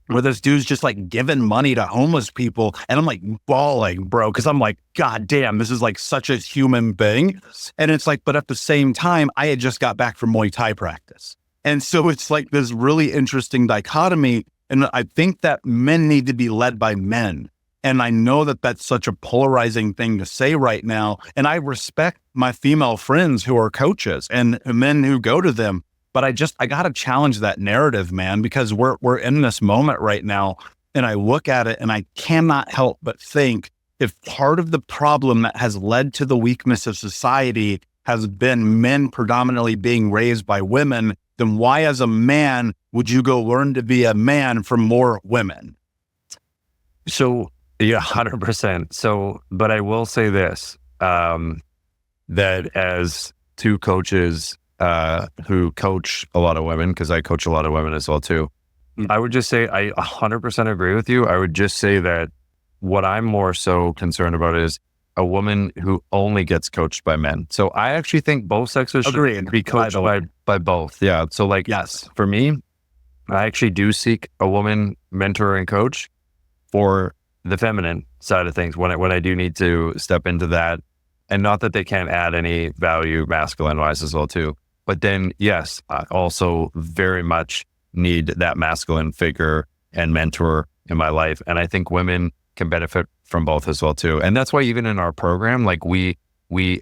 Speaker 1: where this dude's just like giving money to homeless people. And I'm like bawling, bro, because I'm like, God damn, this is like such a human thing. And it's like, but at the same time, I had just got back from Muay Thai practice. And so it's like this really interesting dichotomy. And I think that men need to be led by men. And I know that that's such a polarizing thing to say right now. And I respect my female friends who are coaches and men who go to them. But I got to challenge that narrative, man, because we're in this moment right now. And I look at it and I cannot help but think, if part of the problem that has led to the weakness of society has been men predominantly being raised by women, then why as a man would you go learn to be a man from more women?
Speaker 2: So, yeah, 100%. So, but I will say this, that as two coaches who coach a lot of women, because I coach a lot of women as well too, I would just say I 100% agree with you. I would just say that what I'm more so concerned about is a woman who only gets coached by men. So I actually think both sexes should be coached by both. Yeah. So like, yes, for me, I actually do seek a woman mentor and coach for the feminine side of things when I do need to step into that. And not that they can't add any value masculine wise as well too. But then, yes, I also very much need that masculine figure and mentor in my life. And I think women can benefit from both as well too. And that's why even in our program, like we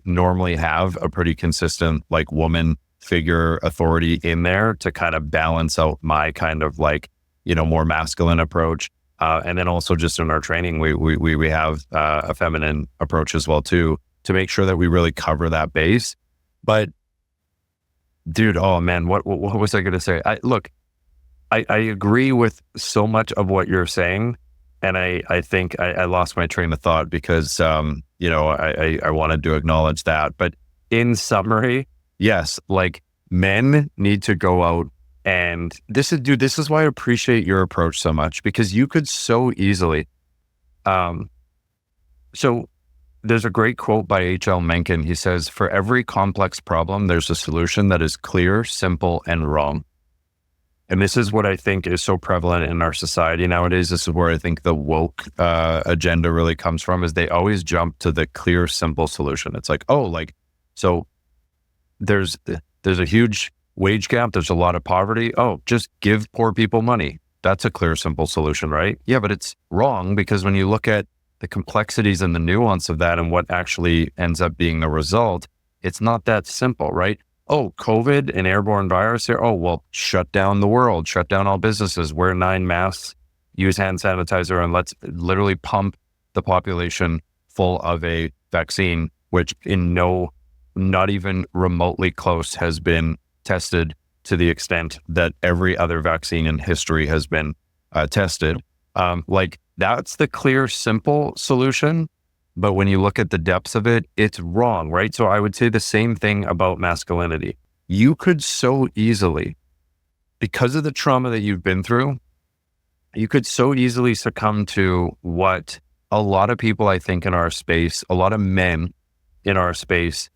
Speaker 2: normally have a pretty consistent like woman figure authority in there to kind of balance out my kind of like, more masculine approach. And then also just in our training, we have a feminine approach as well too, to make sure that we really cover that base. But dude, oh man, what was I going to say? I agree with so much of what you're saying. And I think I lost my train of thought because, I wanted to acknowledge that. But in summary, yes, like men need to go out. And this is why I appreciate your approach so much, because you could so easily, so there's a great quote by H.L. Mencken. He says, for every complex problem, there's a solution that is clear, simple, and wrong. And this is what I think is so prevalent in our society nowadays. This is where I think the woke agenda really comes from, is they always jump to the clear, simple solution. It's like, so there's a huge wage gap. There's a lot of poverty. Oh, just give poor people money. That's a clear, simple solution, right? Yeah, but it's wrong, because when you look at the complexities and the nuance of that and what actually ends up being the result, it's not that simple, right? Oh, COVID, an airborne virus here. Oh, well, shut down the world, shut down all businesses, wear 9 masks, use hand sanitizer, and let's literally pump the population full of a vaccine, which not even remotely close has been tested to the extent that every other vaccine in history has been tested. That's the clear, simple solution. But when you look at the depths of it, it's wrong, right? So I would say the same thing about masculinity. You could so easily, because of the trauma that you've been through, you could so easily succumb to what a lot of people, I think, in our space, a lot of men in our space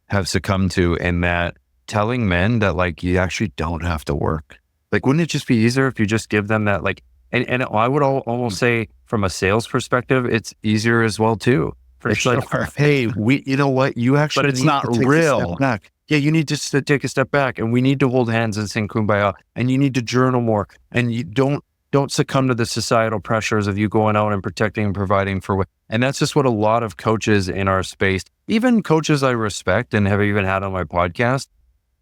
Speaker 2: have succumbed to, in that telling men that like, you actually don't have to work. Like, wouldn't it just be easier if you just give them that, like, and I would almost say from a sales perspective, it's easier as well too. It's sure. Like, hey, you know what? You actually, but it's not real. Yeah, you need to take a step back, and we need to hold hands and sing Kumbaya, and you need to journal more, and you don't succumb to the societal pressures of you going out and protecting and providing for. And that's just what a lot of coaches in our space, even coaches I respect and have even had on my podcast,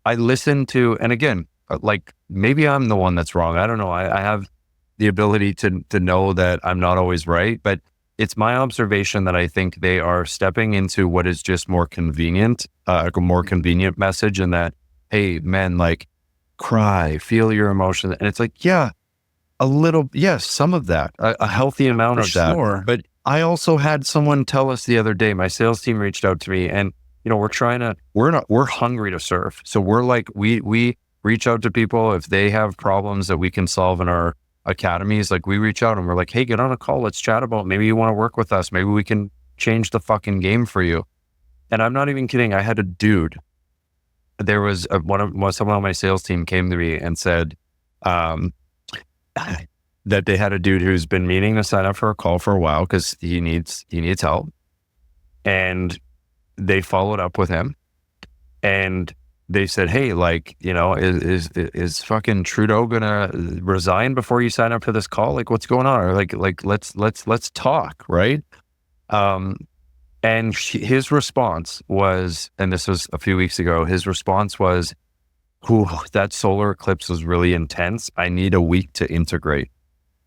Speaker 2: I listen to. And again, like, maybe I'm the one that's wrong. I don't know. I have the ability to know that I'm not always right, but it's my observation that I think they are stepping into what is just more convenient, a more convenient message, and that, hey, men, like, cry, feel your emotions. And it's like, yeah, Yes, some of that, a healthy amount of that.
Speaker 1: Sure.
Speaker 2: But I also had someone tell us the other day, my sales team reached out to me, and we're hungry to serve. So we're like, we reach out to people if they have problems that we can solve in our academies. Like, we reach out and we're like, hey, get on a call. Let's chat about, maybe you want to work with us. Maybe we can change the fucking game for you. And I'm not even kidding. I had a dude. There was someone on my sales team came to me and said, that they had a dude who's been meaning to sign up for a call for a while because he needs help. And they followed up with him and they said, hey, like, is fucking Trudeau gonna resign before you sign up for this call? Like, what's going on? Or like, let's talk. Right. And his response was, and this was a few weeks ago, his response was, that solar eclipse was really intense. I need a week to integrate.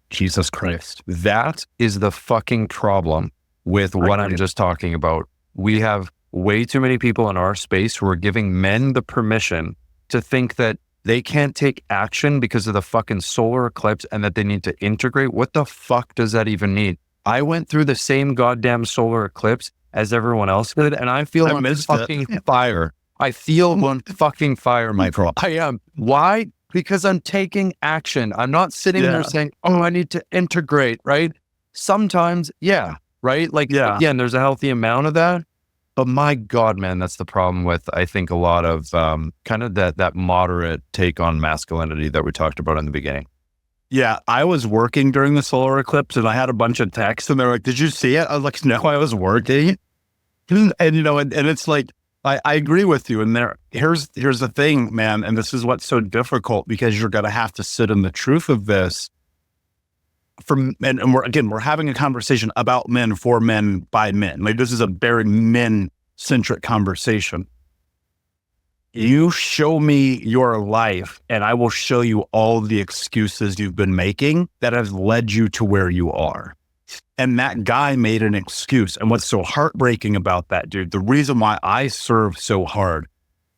Speaker 1: Jesus Christ.
Speaker 2: That is the fucking problem with what I'm just talking about. We have way too many people in our space who are giving men the permission to think that they can't take action because of the fucking solar eclipse and that they need to integrate. What the fuck does that even mean? I went through the same goddamn solar eclipse as everyone else did, and I feel on fucking fire. I feel on fucking fire, Michael. I am. Why? Because I'm taking action. I'm not sitting there saying, oh, I need to integrate, right? Sometimes, yeah, right? Like, again, there's a healthy amount of that. But my God, man, that's the problem with, I think, a lot of kind of that moderate take on masculinity that we talked about in the beginning.
Speaker 1: Yeah, I was working during the solar eclipse and I had a bunch of texts and they're like, did you see it? I was like, no, I was working. And it's like, I agree with you. And here's the thing, man. And this is what's so difficult because you're going to have to sit in the truth of this. And we're having a conversation about men, for men, by men. Like, this is a very men-centric conversation. You show me your life and I will show you all the excuses you've been making that have led you to where you are. And that guy made an excuse. And what's so heartbreaking about that, dude, the reason why I serve so hard,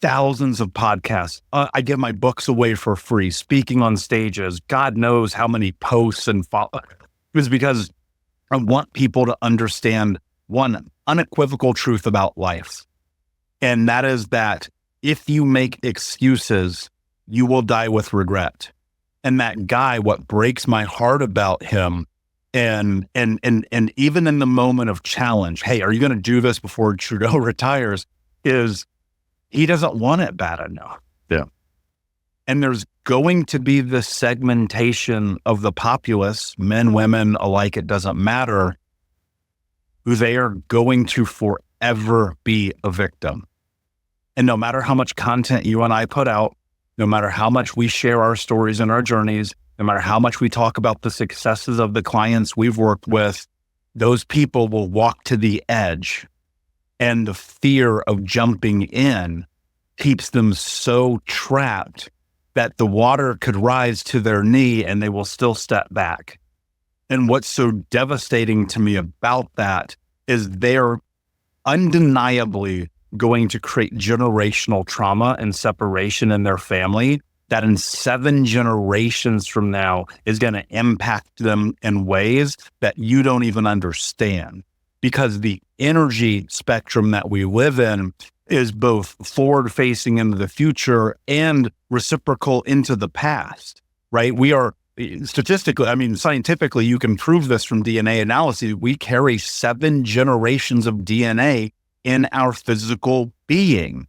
Speaker 1: thousands of podcasts, I give my books away for free, speaking on stages, God knows how many posts and is because I want people to understand one unequivocal truth about life. And that is that if you make excuses, you will die with regret. And that guy, what breaks my heart about him, and even in the moment of challenge, hey, are you going to do this before Trudeau retires? Is he doesn't want it bad enough.
Speaker 2: Yeah.
Speaker 1: And there's going to be this segmentation of the populace, men, women alike, it doesn't matter, who they are going to forever be a victim. And no matter how much content you and I put out, no matter how much we share our stories and our journeys, no matter how much we talk about the successes of the clients we've worked with, those people will walk to the edge. And the fear of jumping in keeps them so trapped that the water could rise to their knee and they will still step back. And what's so devastating to me about that is they're undeniably going to create generational trauma and separation in their family that in 7 generations from now is going to impact them in ways that you don't even understand. Because the energy spectrum that we live in is both forward-facing into the future and reciprocal into the past, right? We are statistically, scientifically, you can prove this from DNA analysis. We carry 7 generations of DNA in our physical being.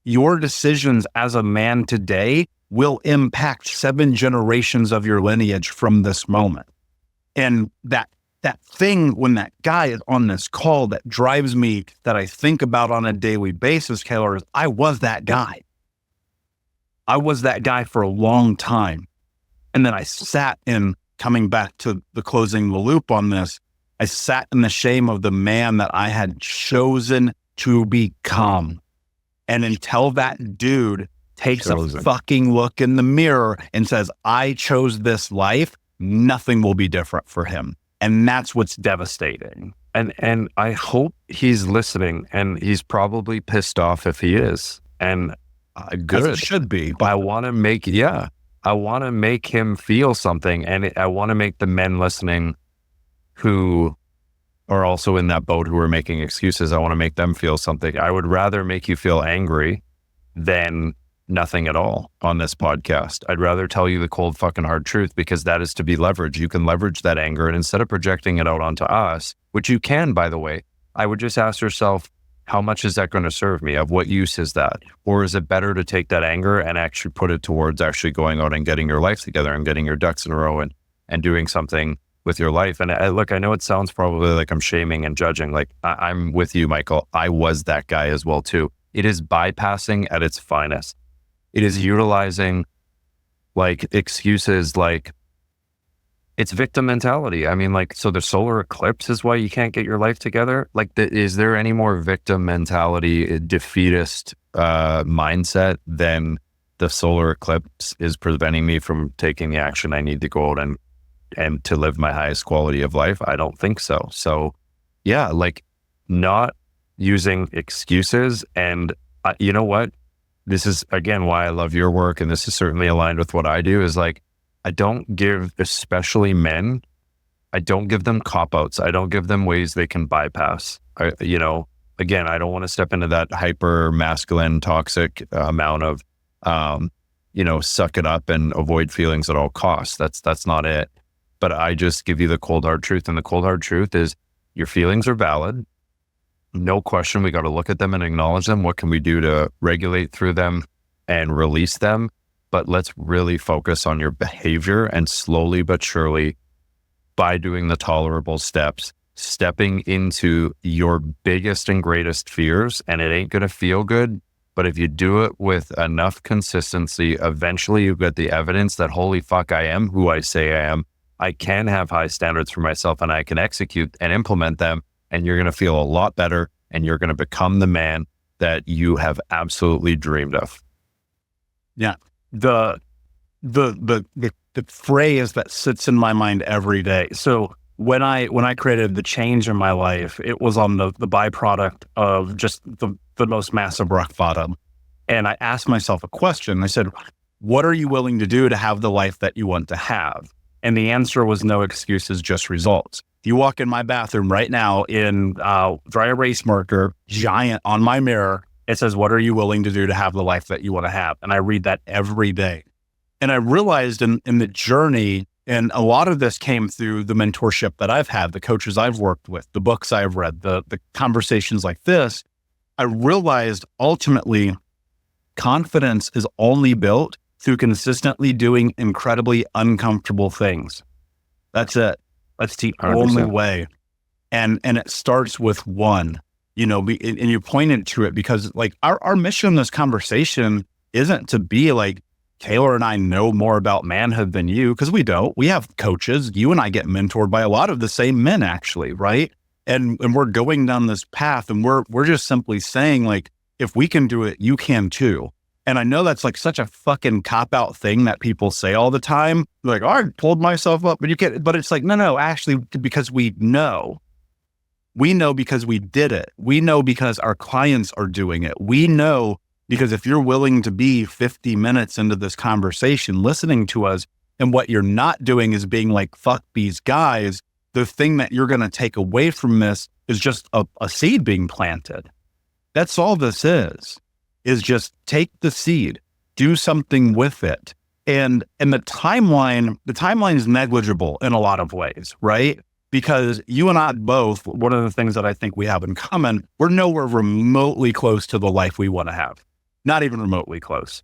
Speaker 1: Your decisions as a man today will impact 7 generations of your lineage from this moment. And that thing, when that guy is on this call, that drives me, that I think about on a daily basis, Kaylor, is I was that guy. I was that guy for a long time. And then I sat in, coming back to the closing the loop on this, I sat in the shame of the man that I had chosen to become. And until that dude takes a fucking look in the mirror and says, I chose this life, nothing will be different for him. And that's what's devastating.
Speaker 2: And I hope he's listening, and he's probably pissed off if he is. And
Speaker 1: good. As it should be.
Speaker 2: But I want to make, I want to make him feel something. And I want to make the men listening who are also in that boat, who are making excuses, I want to make them feel something. I would rather make you feel angry than nothing at all on this podcast. I'd rather tell you the cold fucking hard truth, because that is to be leveraged. You can leverage that anger, and instead of projecting it out onto us, which you can, by the way, I would just ask yourself, how much is that going to serve me? Of what use is that? Or is it better to take that anger and actually put it towards actually going out and getting your life together and getting your ducks in a row and doing something with your life? And look, I know it sounds probably like I'm shaming and judging. Like I'm with you, Michael. I was that guy as well too. It is bypassing at its finest. It is utilizing like excuses, like it's victim mentality. I mean, like, so the solar eclipse is why you can't get your life together. Like, is there any more victim mentality, defeatist mindset than the solar eclipse is preventing me from taking the action I need to go out and to live my highest quality of life? I don't think so. So yeah, like not using excuses. And you know what? This is, again, why I love your work. And this is certainly aligned with what I do, is like, I don't give, especially men, I don't give them cop-outs. I don't give them ways they can bypass. Again, I don't want to step into that hyper masculine, toxic amount of, suck it up and avoid feelings at all costs. That's not it. But I just give you the cold hard truth. And the cold hard truth is your feelings are valid. No question. We got to look at them and acknowledge them. What can we do to regulate through them and release them? But let's really focus on your behavior, and slowly but surely, by doing the tolerable steps, stepping into your biggest and greatest fears. And it ain't going to feel good, but if you do it with enough consistency, eventually you get the evidence that, holy fuck, I am who I say I am. I can have high standards for myself, and I can execute and implement them. And you're going to feel a lot better, and you're going to become the man that you have absolutely dreamed of.
Speaker 1: Yeah. The phrase that sits in my mind every day. So when I created the change in my life, it was on the byproduct of just the most massive rock bottom. And I asked myself a question. I said, what are you willing to do to have the life that you want to have? And the answer was no excuses, just results. If you walk in my bathroom right now in dry erase marker, giant on my mirror, it says, what are you willing to do to have the life that you want to have? And I read that every day. And I realized in the journey, and a lot of this came through the mentorship that I've had, the coaches I've worked with, the books I've read, the conversations like this, I realized ultimately confidence is only built through consistently doing incredibly uncomfortable things. That's it. That's the 100%. Only way. And it starts with one. And you pointed to it because like our mission in this conversation isn't to be like, Kaylor and I know more about manhood than you, because we don't. We have coaches. You and I get mentored by a lot of the same men, actually, right? And we're going down this path, and we're just simply saying like, if we can do it, you can too. And I know that's like such a fucking cop-out thing that people say all the time. Like, oh, I pulled myself up, but you can't. But it's like, no, actually, because we know. We know because we did it. We know because our clients are doing it. We know because if you're willing to be 50 minutes into this conversation, listening to us, and what you're not doing is being like, fuck these guys, the thing that you're going to take away from this is just a seed being planted. That's all this is just take the seed, do something with it. And the timeline is negligible in a lot of ways, right? Because you and I both, one of the things that I think we have in common, we're nowhere remotely close to the life we want to have. Not even remotely close.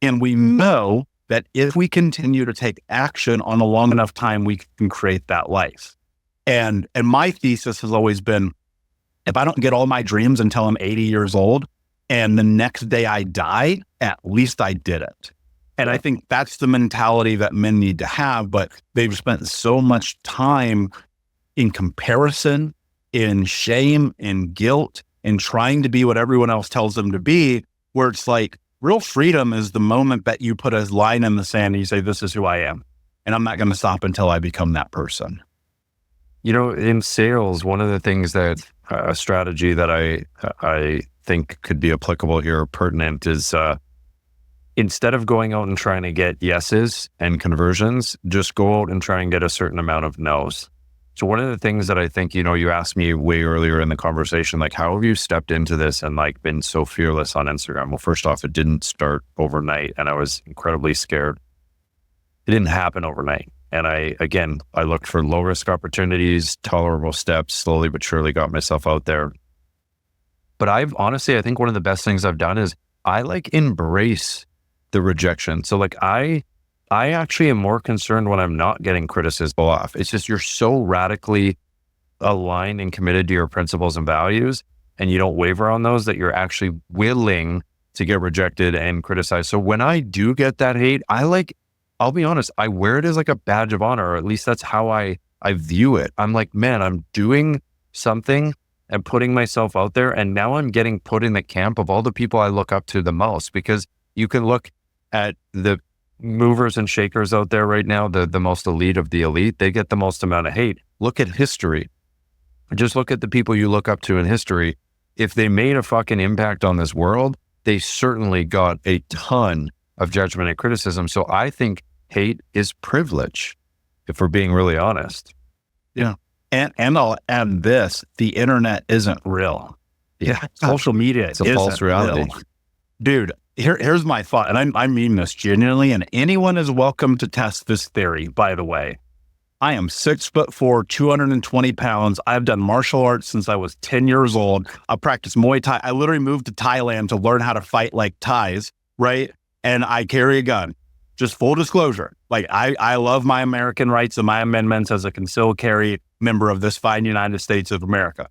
Speaker 1: And we know that if we continue to take action on a long enough time, we can create that life. And my thesis has always been, if I don't get all my dreams until I'm 80 years old, and the next day I die, at least I did it. And I think that's the mentality that men need to have, but they've spent so much time in comparison, in shame, in guilt, in trying to be what everyone else tells them to be, where it's like real freedom is the moment that you put a line in the sand and you say, this is who I am. And I'm not going to stop until I become that person.
Speaker 2: In sales, one of the things that a strategy that I think could be applicable here, pertinent, is instead of going out and trying to get yeses and conversions, just go out and try and get a certain amount of no's. So one of the things that I think, you asked me way earlier in the conversation, like, how have you stepped into this and like been so fearless on Instagram? Well, first off, it didn't start overnight and I was incredibly scared. It didn't happen overnight. And I looked for low risk opportunities, tolerable steps, slowly but surely got myself out there. But I think one of the best things I've done is I like embrace the rejection. So like I actually am more concerned when I'm not getting criticism off. It's just, you're so radically aligned and committed to your principles and values, and you don't waver on those, that you're actually willing to get rejected and criticized. So when I do get that hate, I'll be honest, I wear it as like a badge of honor, or at least that's how I view it. I'm like, man, I'm doing something and putting myself out there. And now I'm getting put in the camp of all the people I look up to the most, because you can look at the movers and shakers out there right now, the most elite of the elite, they get the most amount of hate. Look at history. Just look at the people you look up to in history. If they made a fucking impact on this world, they certainly got a ton of judgment and criticism. So I think hate is privilege, if we're being really honest.
Speaker 1: Yeah. And I'll add this, the internet isn't real.
Speaker 2: Yeah.
Speaker 1: Social media
Speaker 2: It's a false reality.
Speaker 1: Real. Dude, here's my thought, and I mean this genuinely, and anyone is welcome to test this theory, by the way. I am 6'4", 220 pounds. I've done martial arts since I was 10 years old. I practice Muay Thai. I literally moved to Thailand to learn how to fight like Thais, right? And I carry a gun. Just full disclosure. Like I love my American rights and my amendments as a concealed carry member of this fine United States of America.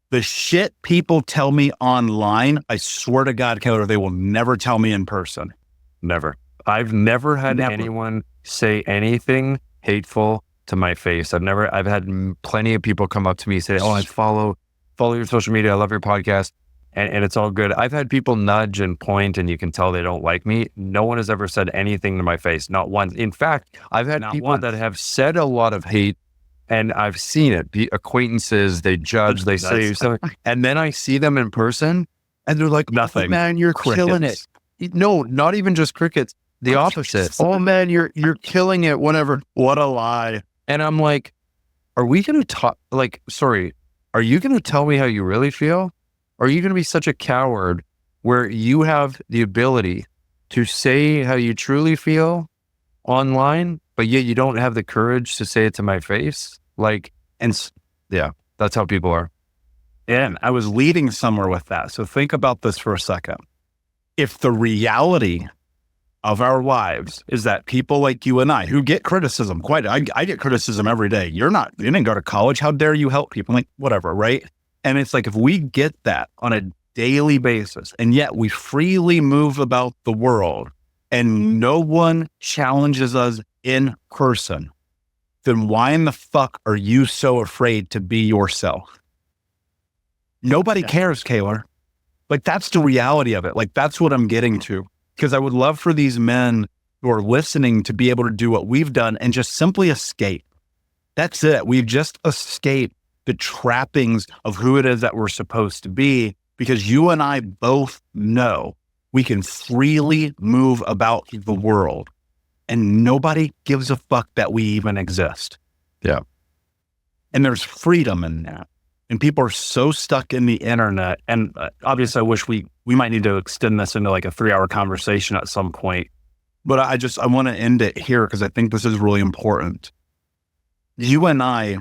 Speaker 1: The shit people tell me online, I swear to God, Kaylor, they will never tell me in person.
Speaker 2: Never. I've never had anyone say anything hateful to my face. I've had plenty of people come up to me and say, oh, I follow your social media. I love your podcast. And it's all good. I've had people nudge and point, and you can tell they don't like me. No one has ever said anything to my face, not once. In fact, I've had people that have said a lot of hate, and I've seen it. The acquaintances, they judge, they say something, and then I see them in person, and they're like,
Speaker 1: nothing.
Speaker 2: Oh, man, you're killing it. No, not even just crickets. The opposite. Oh man, you're killing it. Whatever.
Speaker 1: What a lie.
Speaker 2: And I'm like, are we going to talk? Like, sorry, are you going to tell me how you really feel? Are you going to be such a coward where you have the ability to say how you truly feel online, but yet you don't have the courage to say it to my face? Like, and yeah, that's how people are.
Speaker 1: And I was leading somewhere with that. So think about this for a second. If the reality of our lives is that people like you and I, who get criticism, I get criticism every day. You didn't go to college. How dare you help people? Like, whatever, right? And it's like, if we get that on a daily basis, and yet we freely move about the world and no one challenges us in person, then why in the fuck are you so afraid to be yourself? Nobody cares, Kaylor. Like, that's the reality of it. Like, that's what I'm getting to. Because I would love for these men who are listening to be able to do what we've done and just simply escape. That's it. We've just escaped the trappings of who it is that we're supposed to be, because you and I both know we can freely move about the world and nobody gives a fuck that we even exist.
Speaker 2: Yeah.
Speaker 1: And there's freedom in that. And people are so stuck in the internet. And obviously I wish we might need to extend this into like a 3-hour conversation at some point. But I want to end it here because I think this is really important. You and I,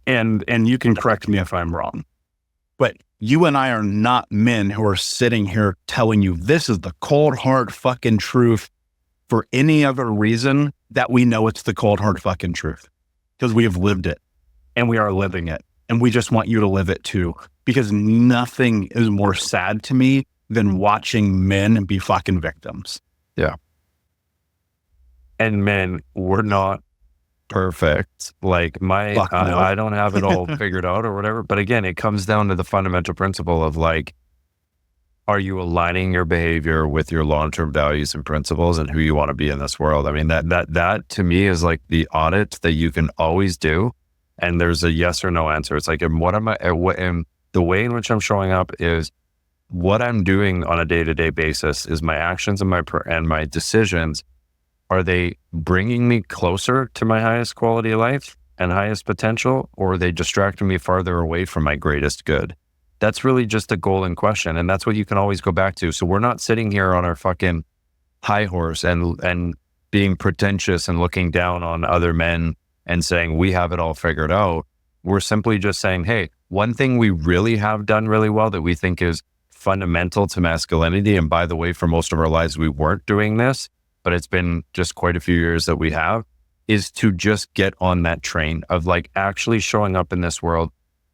Speaker 1: and you can correct me if I'm wrong, but you and I are not men who are sitting here telling you this is the cold, hard fucking truth for any other reason that we know it's the cold, hard fucking truth, because we have lived it and we are living it. And we just want you to live it too, because nothing is more sad to me than watching men be fucking victims.
Speaker 2: Yeah. And men, we're not perfect. Like I don't have it all figured out or whatever. But again, it comes down to the fundamental principle of like, are you aligning your behavior with your long-term values and principles and who you want to be in this world? I mean, that to me is like the audit that you can always do. And there's a yes or no answer. It's like, and the way in which I'm showing up is what I'm doing on a day-to-day basis is my actions and my decisions. Are they bringing me closer to my highest quality of life and highest potential, or are they distracting me farther away from my greatest good? That's really just a goal in question. And that's what you can always go back to. So we're not sitting here on our fucking high horse and being pretentious and looking down on other men and saying we have it all figured out. We're simply just saying, hey, one thing we really have done really well that we think is fundamental to masculinity, and by the way, for most of our lives, we weren't doing this, but it's been just quite a few years that we have, is to just get on that train of like actually showing up in this world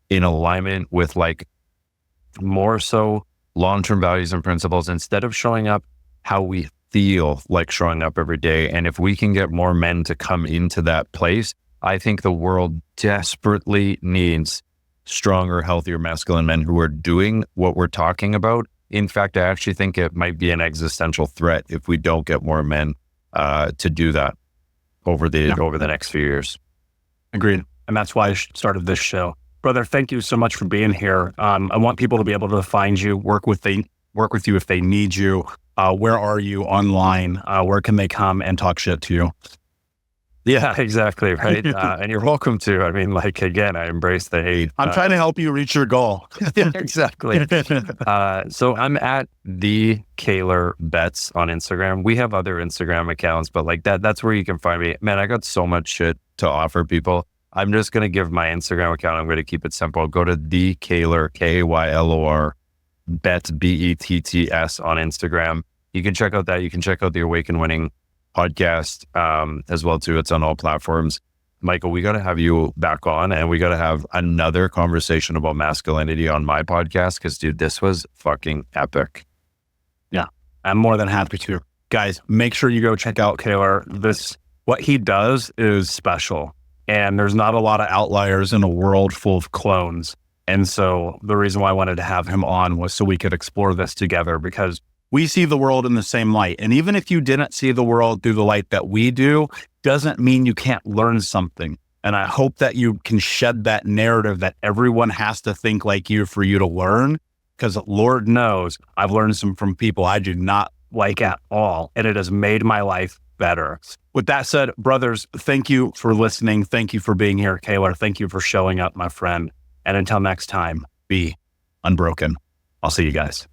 Speaker 2: in alignment with like more so long-term values and principles, instead of showing up how we feel like showing up every day. And if we can get more men to come into that place, I think the world desperately needs stronger, healthier, masculine men who are doing what we're talking about. In fact, I actually think it might be an existential threat if we don't get more men to do that over the next few years.
Speaker 1: Agreed. And that's why I started this show. Brother, thank you so much for being here. I want people to be able to find you, work with you if they need you. Where are you online? Where can they come and talk shit to you?
Speaker 2: Yeah, exactly. Right. And you're welcome to. I mean, like, again, I embrace the hate.
Speaker 1: I'm trying to help you reach your goal.
Speaker 2: Exactly. So I'm at the Kaylor Betts on Instagram. We have other Instagram accounts, but like that's where you can find me. Man, I got so much shit to offer people. I'm just going to give my Instagram account. I'm going to keep it simple. Go to the Kaylor, Kaylor, Betts, Betts on Instagram. You can check out that. You can check out the Awaken Winning podcast as well too. It's on all platforms. Michael, we got to have you back on, and we got to have another conversation about masculinity on my podcast, because dude, this was fucking epic.
Speaker 1: Yeah, I'm more than happy to. Guys, make sure you go check out Kaylor. What he does is special, and there's not a lot of outliers in a world full of clones. And so the reason why I wanted to have him on was so we could explore this together, because we see the world in the same light. And even if you didn't see the world through the light that we do, doesn't mean you can't learn something. And I hope that you can shed that narrative that everyone has to think like you for you to learn, because Lord knows I've learned some from people I do not like at all, and it has made my life better. With that said, brothers, thank you for listening. Thank you for being here, Kaylor. Thank you for showing up, my friend. And until next time, be unbroken. I'll see you guys.